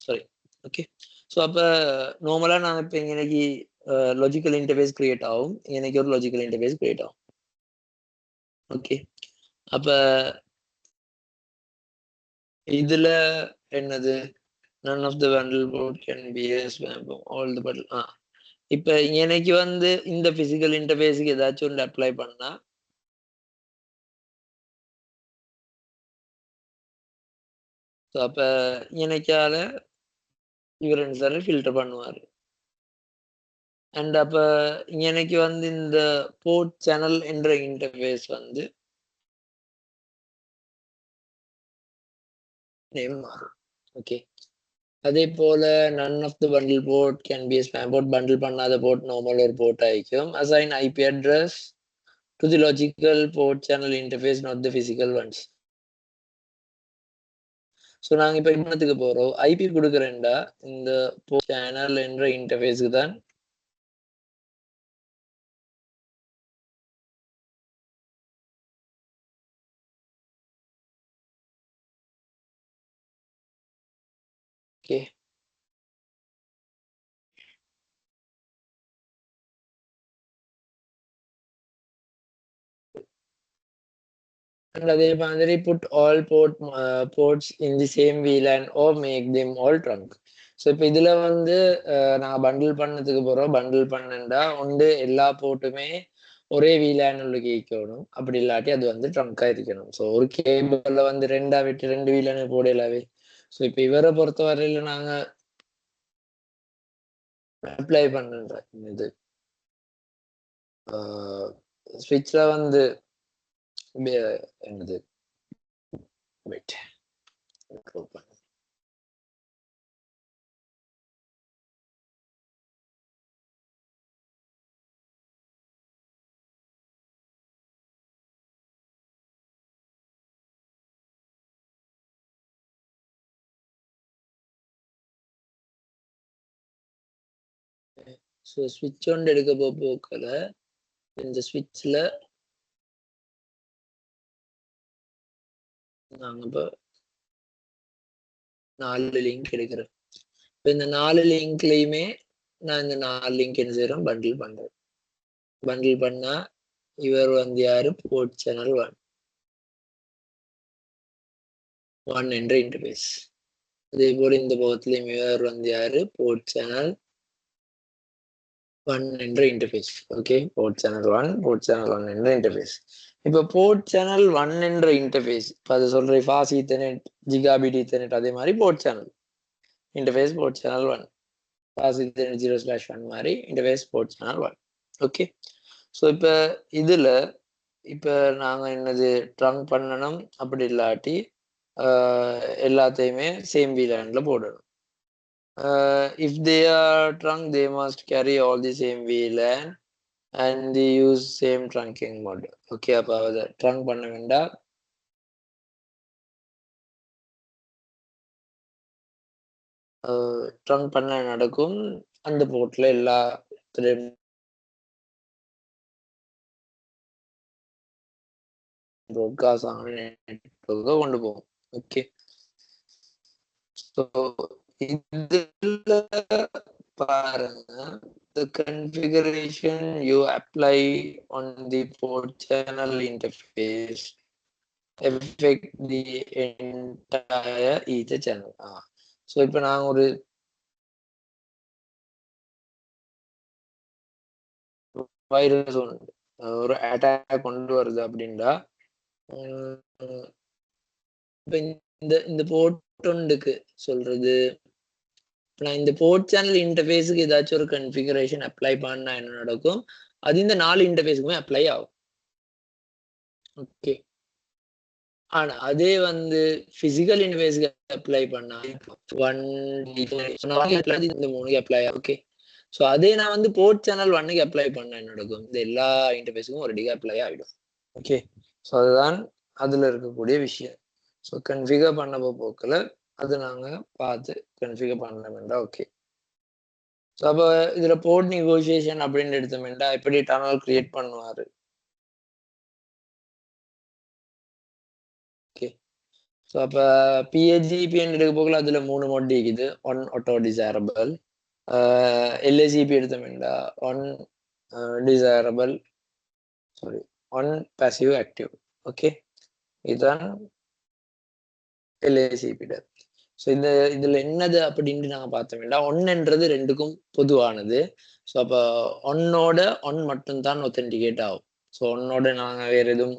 sorry, okay. So அப்போ நார்மலாக நான் இப்போ எனக்கு லாஜிக்கல் இன்டர்ஃபேஸ் கிரியேட் ஆகும், எனக்கு ஒரு லாஜிக்கல் இன்டர்ஃபேஸ் கிரியேட் ஆகும். ஓகே, அப்போ இதுல என்னது none of the bundle board can be as all the bundle. இப்போ எனக்கு இந்த பிசிக்கல் இன்டர்ஃபேஸுக்கு ஏதாச்சும் ஒன்று அப்ளை பண்ணா அப்ப எனக்கால இவர் சார் ஃபில்டர் பண்ணுவாரு. அண்ட் அப்ப எனக்கு இந்த போர்ட் சேனல் என்ற இன்டர்ஃபேஸ் நேம் மாறும். ஓகே, அதே போல none of the bundle port can be a spam port. Bundle பண்ணாத போர்ட் நார்மல் ஒரு board ஆயிக்கும். assign IP address to the logical port channel interface, not the physical ones. So நாங்க இப்ப இன்னத்துக்கு போறோம், IP கொடுக்குறேன்டா இந்த board channel என்ற இன்டர்ஃபேஸுக்கு தான் okay. And அதே மாதிரி put all ports in the same VLAN or make them all trunk. So இப்போ இதுல நான் பண்டில் பண்ணதுக்கு போறோம். பண்டில் பண்ணா எல்லா போர்ட்டுமே ஒரே VLAN உள்ள கேட்கணும். அப்படி இல்லாட்டி அது ட்ரங்கா இருக்கணும். ஸோ ஒரு கேபிள்ல ரெண்டா விட்டு 2 VLAN போடலாவே. ஸோ இப்போ இவரை பொறுத்த வரையில நாங்க அப்ளை பண்ற இது ஸ்விட்ச்ல என்னது வெயிட் ஓப்பன். ஸோ ஸ்விட்ச் ஒன்று எடுக்க போக்கல இந்த ஸ்விட்ச்ல நாங்க இப்போ 4 லிங்க் எடுக்கிறேன். இப்போ இந்த 4 லிங்க்லயுமே நான் இந்த 4 லிங்க் என்ன செய்யறேன், பண்டில் பண்றேன். பண்டில் பண்ணா இவர் யாரு, போர்ட் சேனல் 1 என்ற இன்டர்ஃபேஸ். அதே போல இந்த பக்கத்துலயும் இவர் யாரு, போர்ட் சேனல் 1 என்ற இன்டர்ஃபேஸ். ஓகே, போர்ட் சேனல் 1 என்ற இன்டர்ஃபேஸ். இப்போ போர்ட் சேனல் 1 என்ற இன்டர்ஃபேஸ் இப்போ அது சொல்ற ஃபாஸ்ட் ஈத்தர்நெட், ஜிகாபிட் ஈத்தர்நெட், அதே மாதிரி port channel interface port channel 1 pass with 0/1 மாதிரி interface port channel 1 okay. So இப்போ இதில் இப்போ நாங்கள் என்னது ட்ரங்க் பண்ணணும், அப்படி இல்லாட்டி எல்லாத்தையுமே சேம் VLANல போடணும். If they are trunk, they must carry all the same VLAN and they use same trunking mode. Okay, அப்போ அதை ட்ரங்க் பண்ண வேண்டாம். ட்ரங்க் பண்ண நடக்கும் அந்த போர்ட்ல எல்லா ப்ராட்காஸ்ட் ஆன நெட்வொர்க்கை கொண்டு போகும். ஓகே, ஸோ இதுல பாருங்க, the configuration you apply on the port channel interface affect the entire ether channel. So இப்போ நாங்கள் ஒரு வைரஸ் ஒன்று ஒரு அட்டாக் கொண்டு வருது அப்படின்னா, இப்போ இந்த போர்ட் ஒன்றுக்கு சொல்றது, நான் இந்த போர்ட் சேனல் இன்டர்ஃபேஸுக்கு ஏதாச்சும் ஒரு கன்ஃபிகரேஷன் அப்ளை பண்ணா என்ன நடக்கும், அது இந்த 4 இன்டர்ஃபேஸுக்குமே அப்ளை ஆகும். ஓகே, ஆனா அதே வந்து பிசிக்கல் இன்டர்ஃபேஸ்க்கு அப்ளை பண்ணா 1 இந்த 3க்கு அப்ளை ஆகும். ஓகே, ஸோ அதே நான் வந்து போர்ட் சேனல் 1க்கு அப்ளை பண்ண என்ன நடக்கும், இந்த எல்லா இன்டர்ஃபேஸுக்கும் ஒரு அப்ளை ஆகிடும். ஓகே, ஸோ அதுதான் அதுல இருக்கக்கூடிய விஷயம். ஸோ கன்ஃபிகர் பண்ண போக்கில் அது நாங்கள் பார்த்து கன்ஃபிகர் பண்ண வேண்டாம். ஓகே, ஸோ அப்போ இதில் போர்ட் நெகோசியேஷன் அப்படின்னு எடுத்தோம்னா எப்படி டனல் கிரியேட் பண்ணுவார். ஓகே, ஸோ அப்போ PHGPன்னு எடுக்க போகல அதில் 3 மோட் இருக்குது. 1 ஆட்டோ டிசைரபிள், LACP எடுத்தோம்னா 1 desirable, sorry 1 passive active. Okay, இதுதான் LACP. ஸோ இதுல என்னது அப்படின்னு நாங்கள் பார்த்தோம்னா, ஒன்னுன்றது 2க்கும் பொதுவானது. ஸோ அப்போ ஒன்னோட மட்டும்தான் ஒத்தென்டிகேட் ஆகும். ஸோ ஒன்னோட நாங்கள் வேற எதுவும்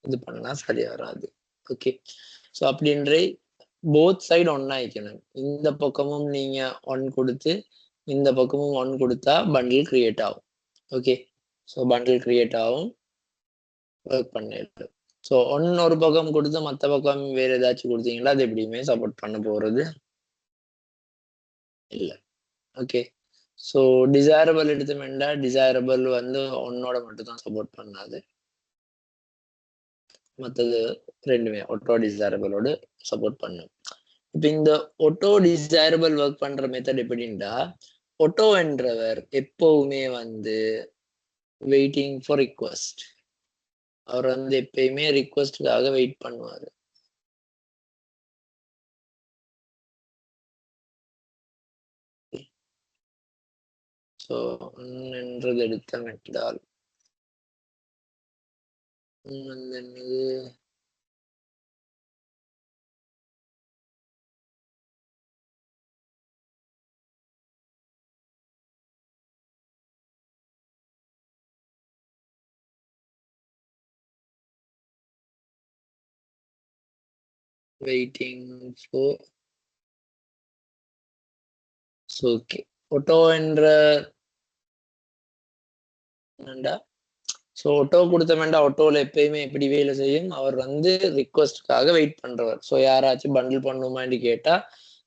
இது பண்ணா சரியா வராது. ஓகே, ஸோ அப்படின்ற போத் சைடு ஒன்னா ஆயிக்கணும். இந்த பக்கமும் நீங்க 1 கொடுத்து இந்த பக்கமும் 1 கொடுத்தா பண்டில் கிரியேட் ஆகும். ஓகே, ஸோ பண்டில் கிரியேட் ஆகும், ஒர்க் பண்ணிட்டு. ஸோ ஒரு பக்கம் கொடுத்து மற்ற பக்கம் வேற ஏதாச்சும் கொடுத்தீங்களா அது எப்படியுமே சப்போர்ட் பண்ண போறது இல்லை. ஓகே, ஸோ டிசைரபிள் எடுத்தோம்னா டிசைரபிள் வந்து ஒன்னோட மட்டும் தான் சப்போர்ட் பண்ணாது, மற்றது ரெண்டுமே ஒட்டோ டிசைரபிளோட சப்போர்ட் பண்ணும். இப்போ இந்த ஒட்டோ டிசைரபிள் ஒர்க் பண்ற மெத்தட் எப்படின்னா, ஒட்டோ என்றவர் எப்பவுமே வந்து வெயிட்டிங் ஃபார் ரிக்வெஸ்ட், அவர் வந்து எப்பயுமே ரிக்வெஸ்டுக்காக வெயிட் பண்ணுவாரு. ஸோ என்றது எடுத்தமென்றால் என்னது வெயிட்டிங் ஃபார். ஸோ ஓகே, ஒட்டோ என்ற ஸோ ஒட்டோ கொடுத்தமெண்டா ஒட்டோவில் எப்பயுமே எப்படி வேலை செய்யும், அவர் வந்து ரிக்வஸ்டுக்காக வெயிட் பண்றவர். ஸோ யாராச்சும் பண்டில் பண்ணுமான்னு கேட்டா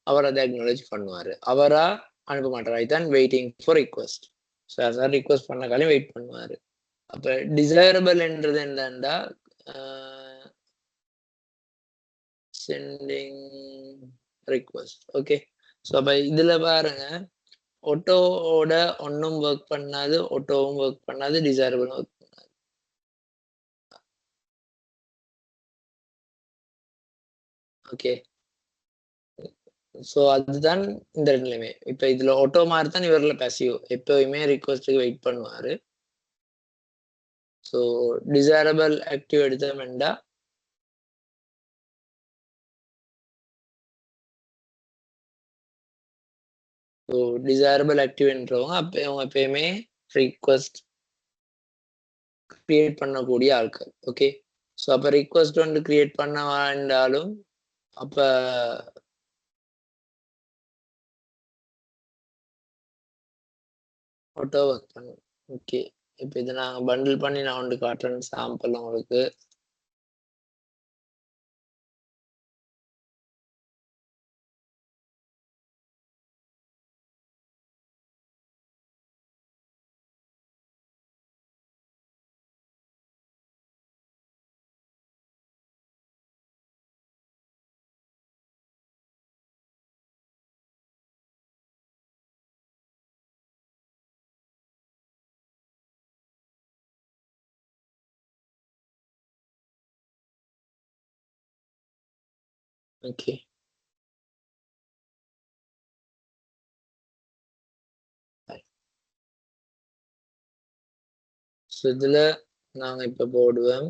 அவர் அதை அக்னாலேஜ் பண்ணுவார், அவரா அனுப்ப மாட்டார். இதுதான் வெயிட்டிங் ஃபார் ரிக்வஸ்ட். ஸோ யாராவது ரிக்வஸ்ட் பண்ணக்காலையும் வெயிட் பண்ணுவார். அப்போ டிசைரபிள் என்றது என்னண்டா சென்டிங் ரிக்வஸ்ட். ஓகே, ஸோ அப்போ இதில் பாருங்க, ஒட்டோவோட ஒன்னும் ஒர்க் பண்ணாது, ஒட்டோவும் ஒர்க் பண்ணாது, டிசைரபிளும் ஒர்க் பண்ணாது. ஓகே, ஸோ அதுதான் இந்த ரெண்டுலையுமே. இப்போ இதுல ஒட்டோ மாதிரி தான் இவர்ல பேசிவ், எப்பயுமே ரிக்வஸ்ட்டுக்கு வெயிட் பண்ணுவாரு. ஸோ டிசைரபிள் ஆக்டிவ் எடுத்தோம்னா ஸோ டிசைரபிள் ஆக்டிவ்ன்றவங்க அவங்க எப்பயுமே ரிக்வஸ்ட் கிரியேட் பண்ணக்கூடிய ஆட்கள். ஓகே, ஸோ அப்போ ரிக்வஸ்ட் வந்து கிரியேட் பண்ண வேண்டாலும் அப்போ ஃபோட்டோ ஒர்க் பண்ணும். ஓகே. இப்போ இதை நாங்கள் பண்டில் பண்ணி நான் ஒன்று காட்டுறேன் சாம்பிள் உங்களுக்கு. ஓகே. ஸோ இதில் நாங்கள் இப்போ போடுவோம்.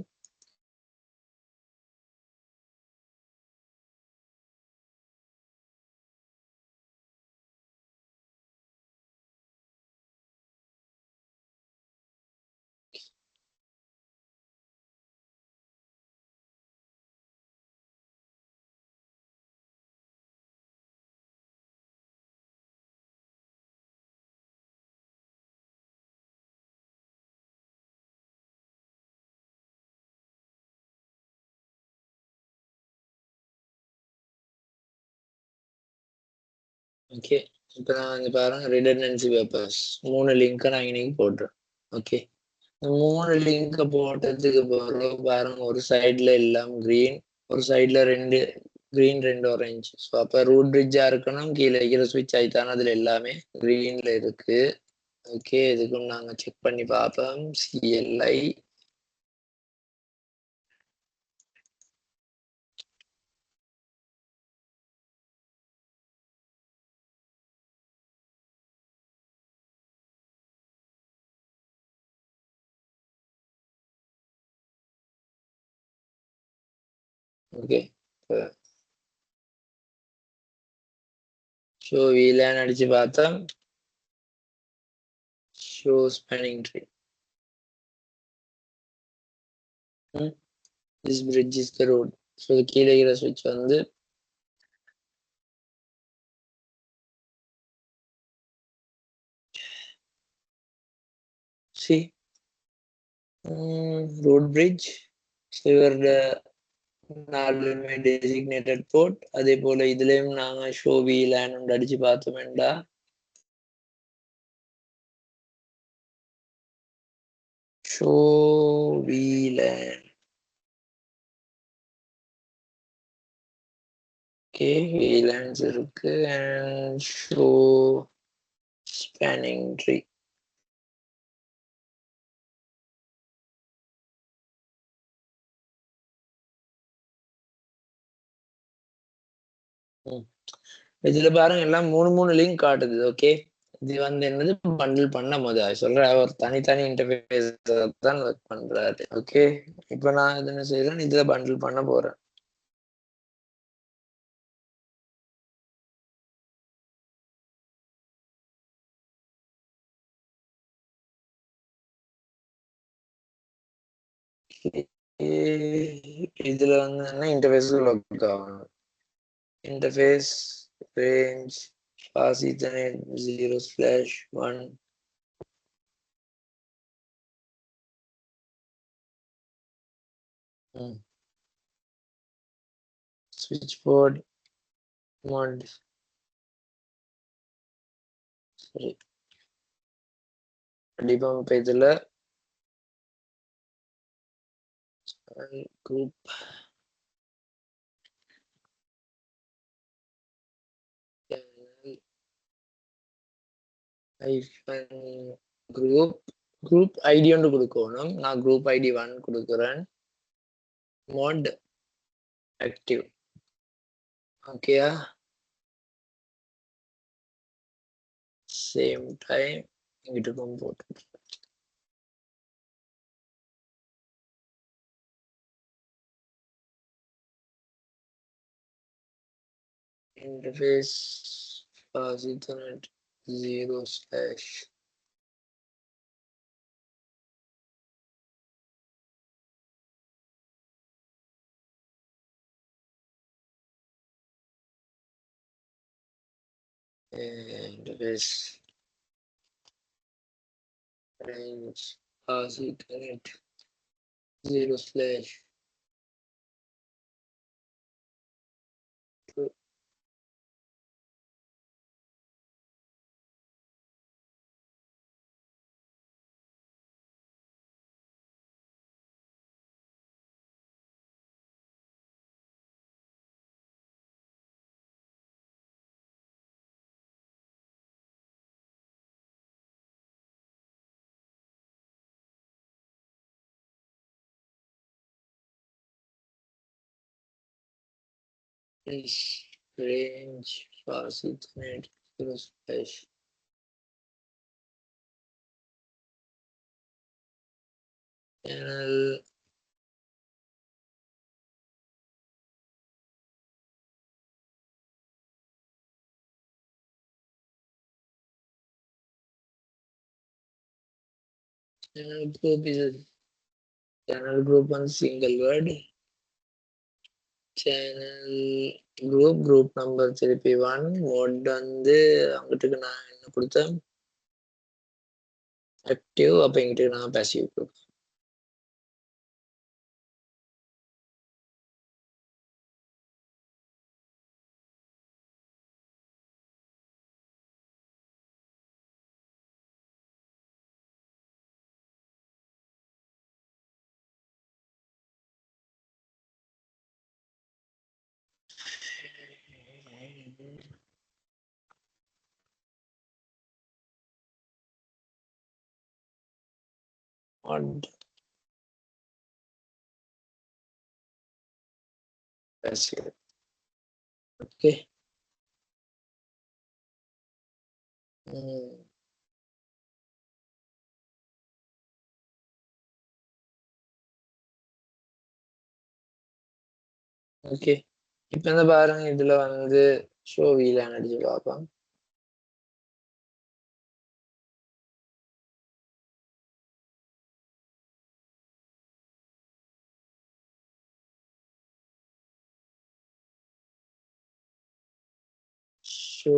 ஓகே. இப்போ நான் வந்து பாருங்க ரிடன்டன்சி பேப்பர்ஸ் 3 லிங்கை நான் இன்னைக்கு போடுறேன். ஓகே. இந்த 3 லிங்கை போட்டதுக்கு பிறகு பாருங்க ஒரு சைடில் எல்லாம் க்ரீன், ஒரு சைடில் 2 க்ரீன் 2 ஆரஞ்சு. ஸோ அப்போ ரூட் பிரிட்ஜாக இருக்கணும். கீழே வைக்கிற ஸ்விட்ச் ஆயிட்டான அதில் எல்லாமே க்ரீனில் இருக்கு. ஓகே. இதுக்கும் நாங்கள் செக் பண்ணி பார்ப்போம். CLI okay. ஷோ வீலான்னு அடிச்சு பார்த்தா show spanning tree. This bridge is the root. So கீழே இருக்கிற ஸ்விட்ச் வந்து சி ரோட் பிரிட்ஜ். ஸோ இவரோட 4 டெசிக்னேட்டட் போர்ட். அதே போல இதுலயும் நாங்க ஷோ வீலான் அடிச்சு பார்த்தோம்டா ஷோ வீலான். ஓகே. வீலான்ஸ் இருக்கு அண்ட் ஷோ ஸ்பேனிங் ட்ரீ. இதுல பாருங்க எல்லாம் 3 லிங்க் காட்டுது. ஓகே. இது வந்து என்னது பண்டில் பண்ண போது சொல்ற அவர் தனித்தனி இன்டர்ஃபேஸ் தான் ஒர்க் பண்றாரு. ஓகே. இப்போ நான் இது என்ன செய்யறேன், இதுல பண்டில் பண்ண போறேன். இதுல வந்து என்ன இன்டர்ஃபேஸ் ஒர்க் ஆகணும். Interface range fast Ethernet 0/1. ஸ்விட்ச் போர்ட் மோட். சரி. கண்டிப்பா இப்ப இதுல குரூப் குரூப் ஐடி ஒன்று கொடுக்கணும். நான் குரூப் ஐடி 1 கொடுக்குறேன். Mode active. ஓகேயா. சேம் டைம் இங்கிட்டு போட்டு interface pass ethernet 0/. interface range secret 0 slash 2. Is range secret 0 slash channel group is a channel group one single word. Channel group number திருப்பி 1 mode வந்து அங்கிட்டுக்கு நான் என்ன கொடுத்தேன் active அப்ப இங்கிட்டு நான் passive கொடுப்பேன். Mode passive. Okay. ஓகே இப்ப இந்த பாருங்க இதுல வந்து ஷோ வீலான் அடிச்சு பார்ப்போம். Show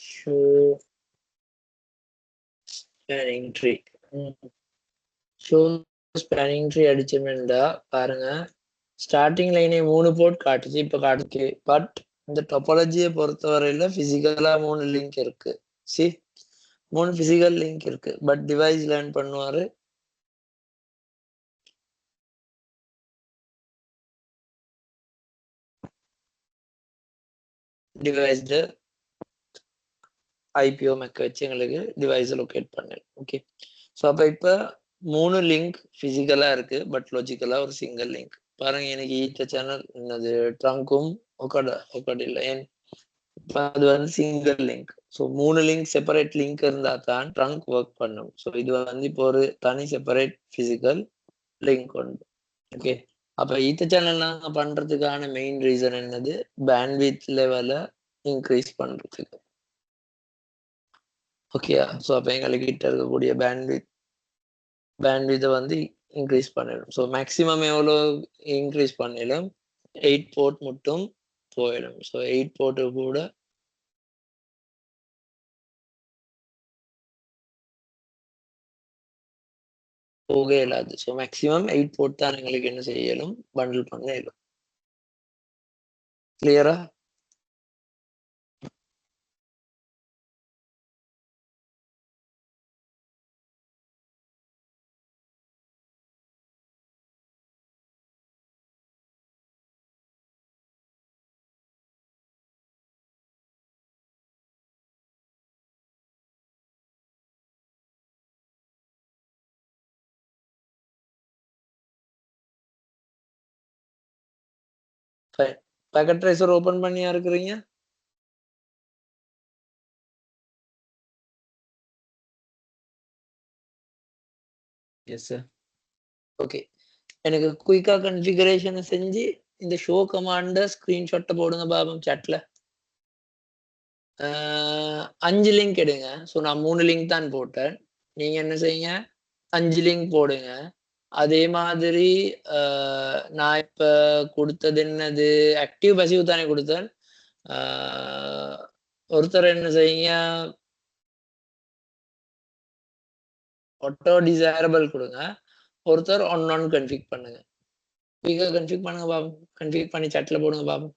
show spanning tree show spanning tree அடிச்சோம்னா பாருங்க ஸ்டார்டிங் லைனே 3 போர்ட் காட்டுச்சு இப்ப காட்டுச்சு பட் இந்த டொபாலஜியை பொறுத்தவரையில பிசிக்கலா 3 லிங்க் இருக்கு சி 3 பிசிக்கல் லிங்க் இருக்கு பட் டிவைஸ் லேர்ன் பண்ணுவாரு டிவைஸ்டு ஐபிஓ மெக்க வச்சு எங்களுக்கு டிவைஸை லொக்கேட் பண்ணு ஓகே ஸோ அப்போ இப்போ 3 லிங்க் பிசிக்கலா இருக்கு பட் லாஜிக்கலா ஒரு சிங்கிள் லிங்க் பாருங்க எனக்கு ஈட்ட சேனல் என்னது ட்ரங்கும் ஒக்கட இல்லை ஏன் அது வந்து single link so 3 link separate link இருந்தா தான் ட்ரங்க் ஒர்க் பண்ணும் ஸோ இது வந்து இப்போ ஒரு தனி செப்பரேட் பிசிக்கல் லிங்க் உண்டு ஓகே அப்ப ஈத்த சேனல் நாங்க பண்றதுக்கான மெயின் ரீசன் என்னது பேண்ட்வித் லெவலை இன்க்ரீஸ் பண்றதுக்கு ஓகே ஸோ அப்போ எங்களுக்கு கிட்ட இருக்கக்கூடிய பேண்ட்வித்தை வந்து இன்க்ரீஸ் பண்ணிடும் ஸோ மேக்ஸிமம் எவ்வளோ இன்க்ரீஸ் பண்ணிடும் 8 போர்ட் மட்டும் போயிடும் ஸோ 8 போர்ட்டு கூட போக இயலாது ஸோ மேக்ஸிமம் 8 போர்ட் தான் எங்களுக்கு என்ன செய்யலும் பண்டில் பண்ண இயலும் கிளியரா ஃபைன். பேக்கெட் ட்ரேசர் ஓபன் பண்ணியா இருக்கிறீங்க? Yes sir. ஓகே. எனக்கு குயிக்கா கன்ஃபிகரேஷனை செஞ்சு இந்த ஷோ கமாண்ட ஸ்கிரீன்ஷாட்டை போடுங்க பாபம் சாட்ல. 5 லிங்க் எடுங்க. ஸோ நான் 3 லிங்க் தான் போட்டேன். நீங்க என்ன செய்யுங்க, 5 லிங்க் போடுங்க. அதே மாதிரி நான் இப்ப கொடுத்தது என்னது, ஆக்டிவ் பசிவ் தானே கொடுத்தேன். ஒருத்தர் என்ன செய்யுங்க, ஆட்டோ டிசைரபிள் கொடுங்க. ஒருத்தர் ஒன் கன்ஃபிக் பண்ணுங்க. குயிக்கா கன்ஃபிக் பண்ணுங்க பாபம். கன்ஃபிக் பண்ணி சாட்ல போடுங்க பாபம்.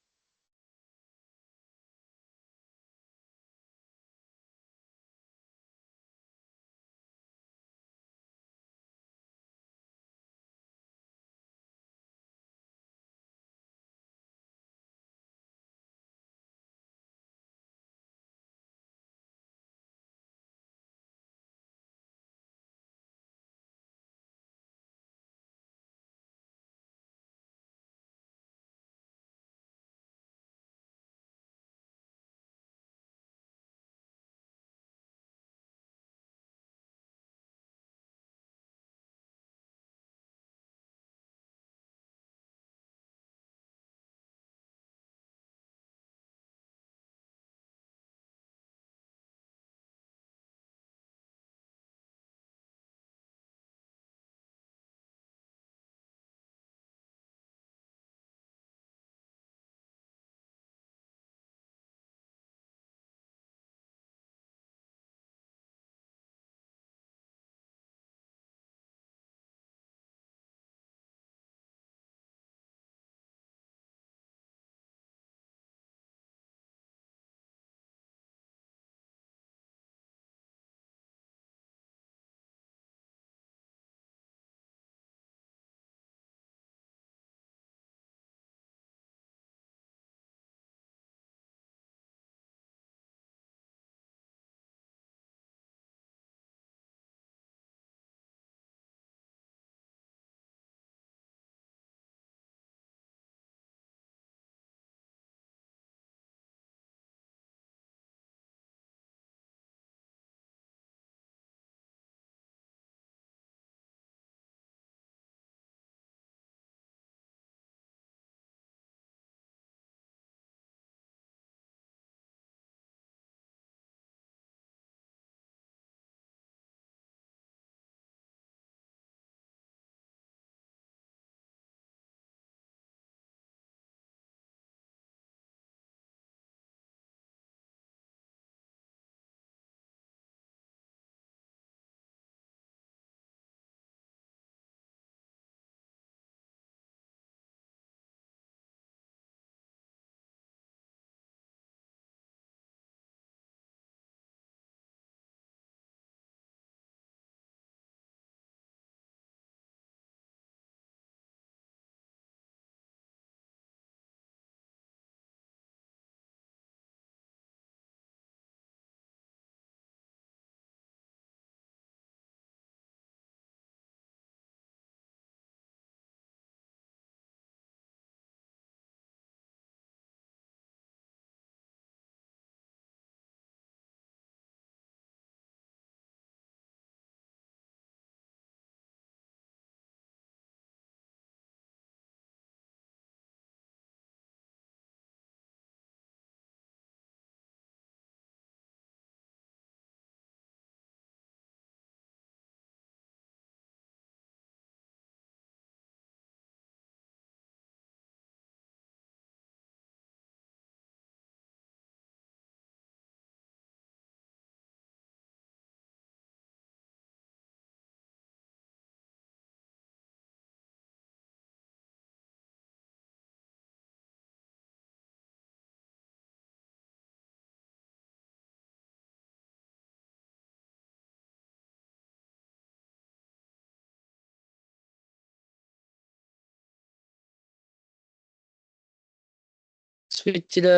ஸ்விட்சில்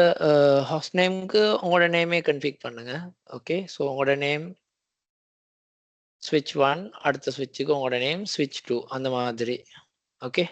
ஹாஸ்ட் நேமுக்கு உங்களோட நேமே கன்ஃபிக் பண்ணுங்க. ஓகே, ஸோ உங்களோட நேம் ஸ்விட்ச் 1, அடுத்த ஸ்விட்சுக்கு உங்களோட நேம் ஸ்விட்ச் 2, அந்த மாதிரி. ஓகே.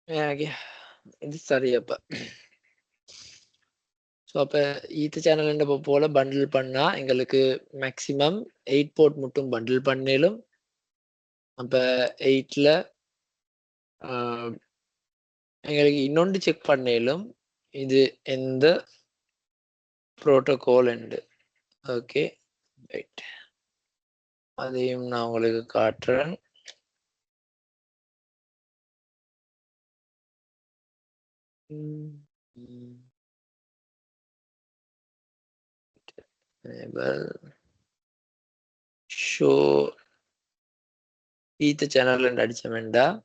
எனக்கு இது சரி அப்ப. ஸோ அப்ப ஈத்த சேனல் போல பண்டில் பண்ணா எங்களுக்கு மேக்ஸிமம் 8 போர்ட் மட்டும் பண்டில் பண்ணேலும். அப்ப 8ல எங்களுக்கு இன்னொன்று செக் பண்ணேலும் இது எந்த புரோட்டோகால் உண்டு. ஓகே ரைட், அதையும் நான் உங்களுக்கு காட்டுறேன். ஷோ ஈத்த சேனல் அடிச்ச வேண்டாம்,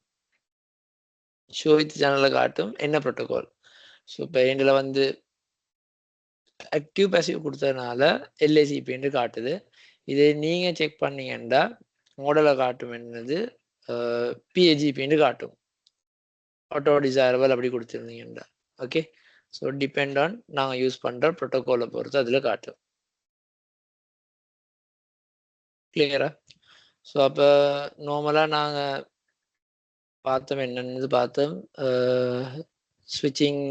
ஷோ ஈத்த சேனல்ல காட்டும் என்ன புரோட்டோகால். ஸோ இப்போ எண்டில் வந்து ஆக்டிவ் பேசிவ் கொடுத்ததுனால எல்ஏசிபின்னு காட்டுது. இதை நீங்க செக் பண்ணீங்கன்னா மாடலை காட்டும் என்னது பிஏஜிபின்னு காட்டும். ஆட்டோ டிசைரபிள் அப்படி கொடுத்துருந்தீங்கன்னா. ஓகே, ஸோ டிபெண்ட் ஆன் நாங்கள் யூஸ் பண்ணுற ப்ரோட்டோகாலை பொறுத்து அதில் காட்டும். கிளியரா? ஸோ அப்போ நார்மலாக நாங்கள் பார்த்தோம் என்னென்னு பார்த்தோம். ஸ்விட்சிங்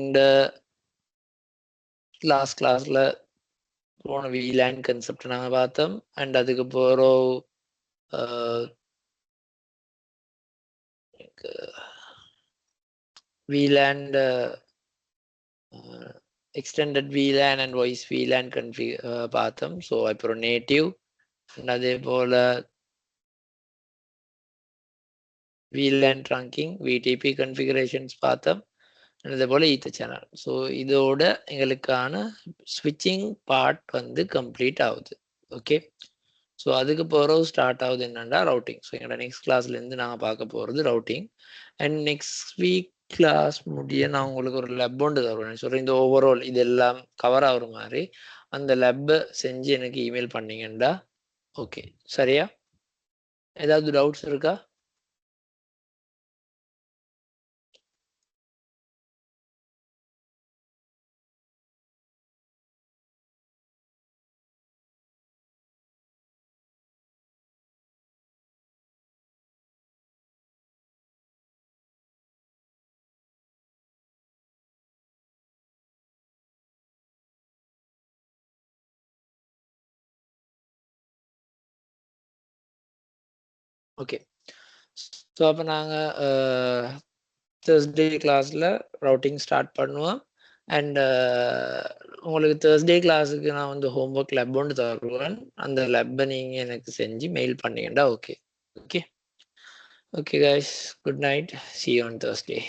கிளாஸில் போன VLAN கன்செப்ட் நாங்கள் பார்த்தோம். அண்ட் அதுக்கு போகிறோம் VLAN extended VLAN and voice VLAN பார்த்தோம். ஸோ அப்புறம் நேட்டிவ், அதே போல் VLAN trunking VTP கன்ஃபிகரேஷன்ஸ் பார்த்தோம். அதே போல் ஈத்த சேனல். ஸோ இதோட எங்களுக்கான ஸ்விட்சிங் பார்ட் வந்து கம்ப்ளீட் ஆகுது. ஓகே, ஸோ அதுக்கு போகிறோம் ஸ்டார்ட் ஆகுது என்னென்னா ரவுட்டிங். ஸோ எங்களோட நெக்ஸ்ட் கிளாஸ்லேருந்து நாங்கள் பார்க்க போகிறது routing. And next week class முடிய நான் உங்களுக்கு ஒரு லெப் ஒன்று தருவேன். சொல்கிறேன் இந்த ஓவரால் இதெல்லாம் கவர் ஆகுற மாதிரி அந்த லெப்பை செஞ்சு எனக்கு இமெயில் பண்ணீங்கண்டா ஓகே. சரியா? ஏதாவது டவுட்ஸ் இருக்கா? ஓகே, ஸோ அப்போ நாங்கள் தேர்ஸ்டே கிளாஸில் ரவுட்டிங் ஸ்டார்ட் பண்ணுவோம். அண்ட் உங்களுக்கு தேர்ஸ்டே கிளாஸுக்கு நான் வந்து ஹோம்ஒர்க் லெப் ஒன்று தருவேன். அந்த லெப்பை நீங்கள் எனக்கு செஞ்சு மெயில் பண்ணீங்கண்டா okay. Okay, okay guys, good night, see you on Thursday.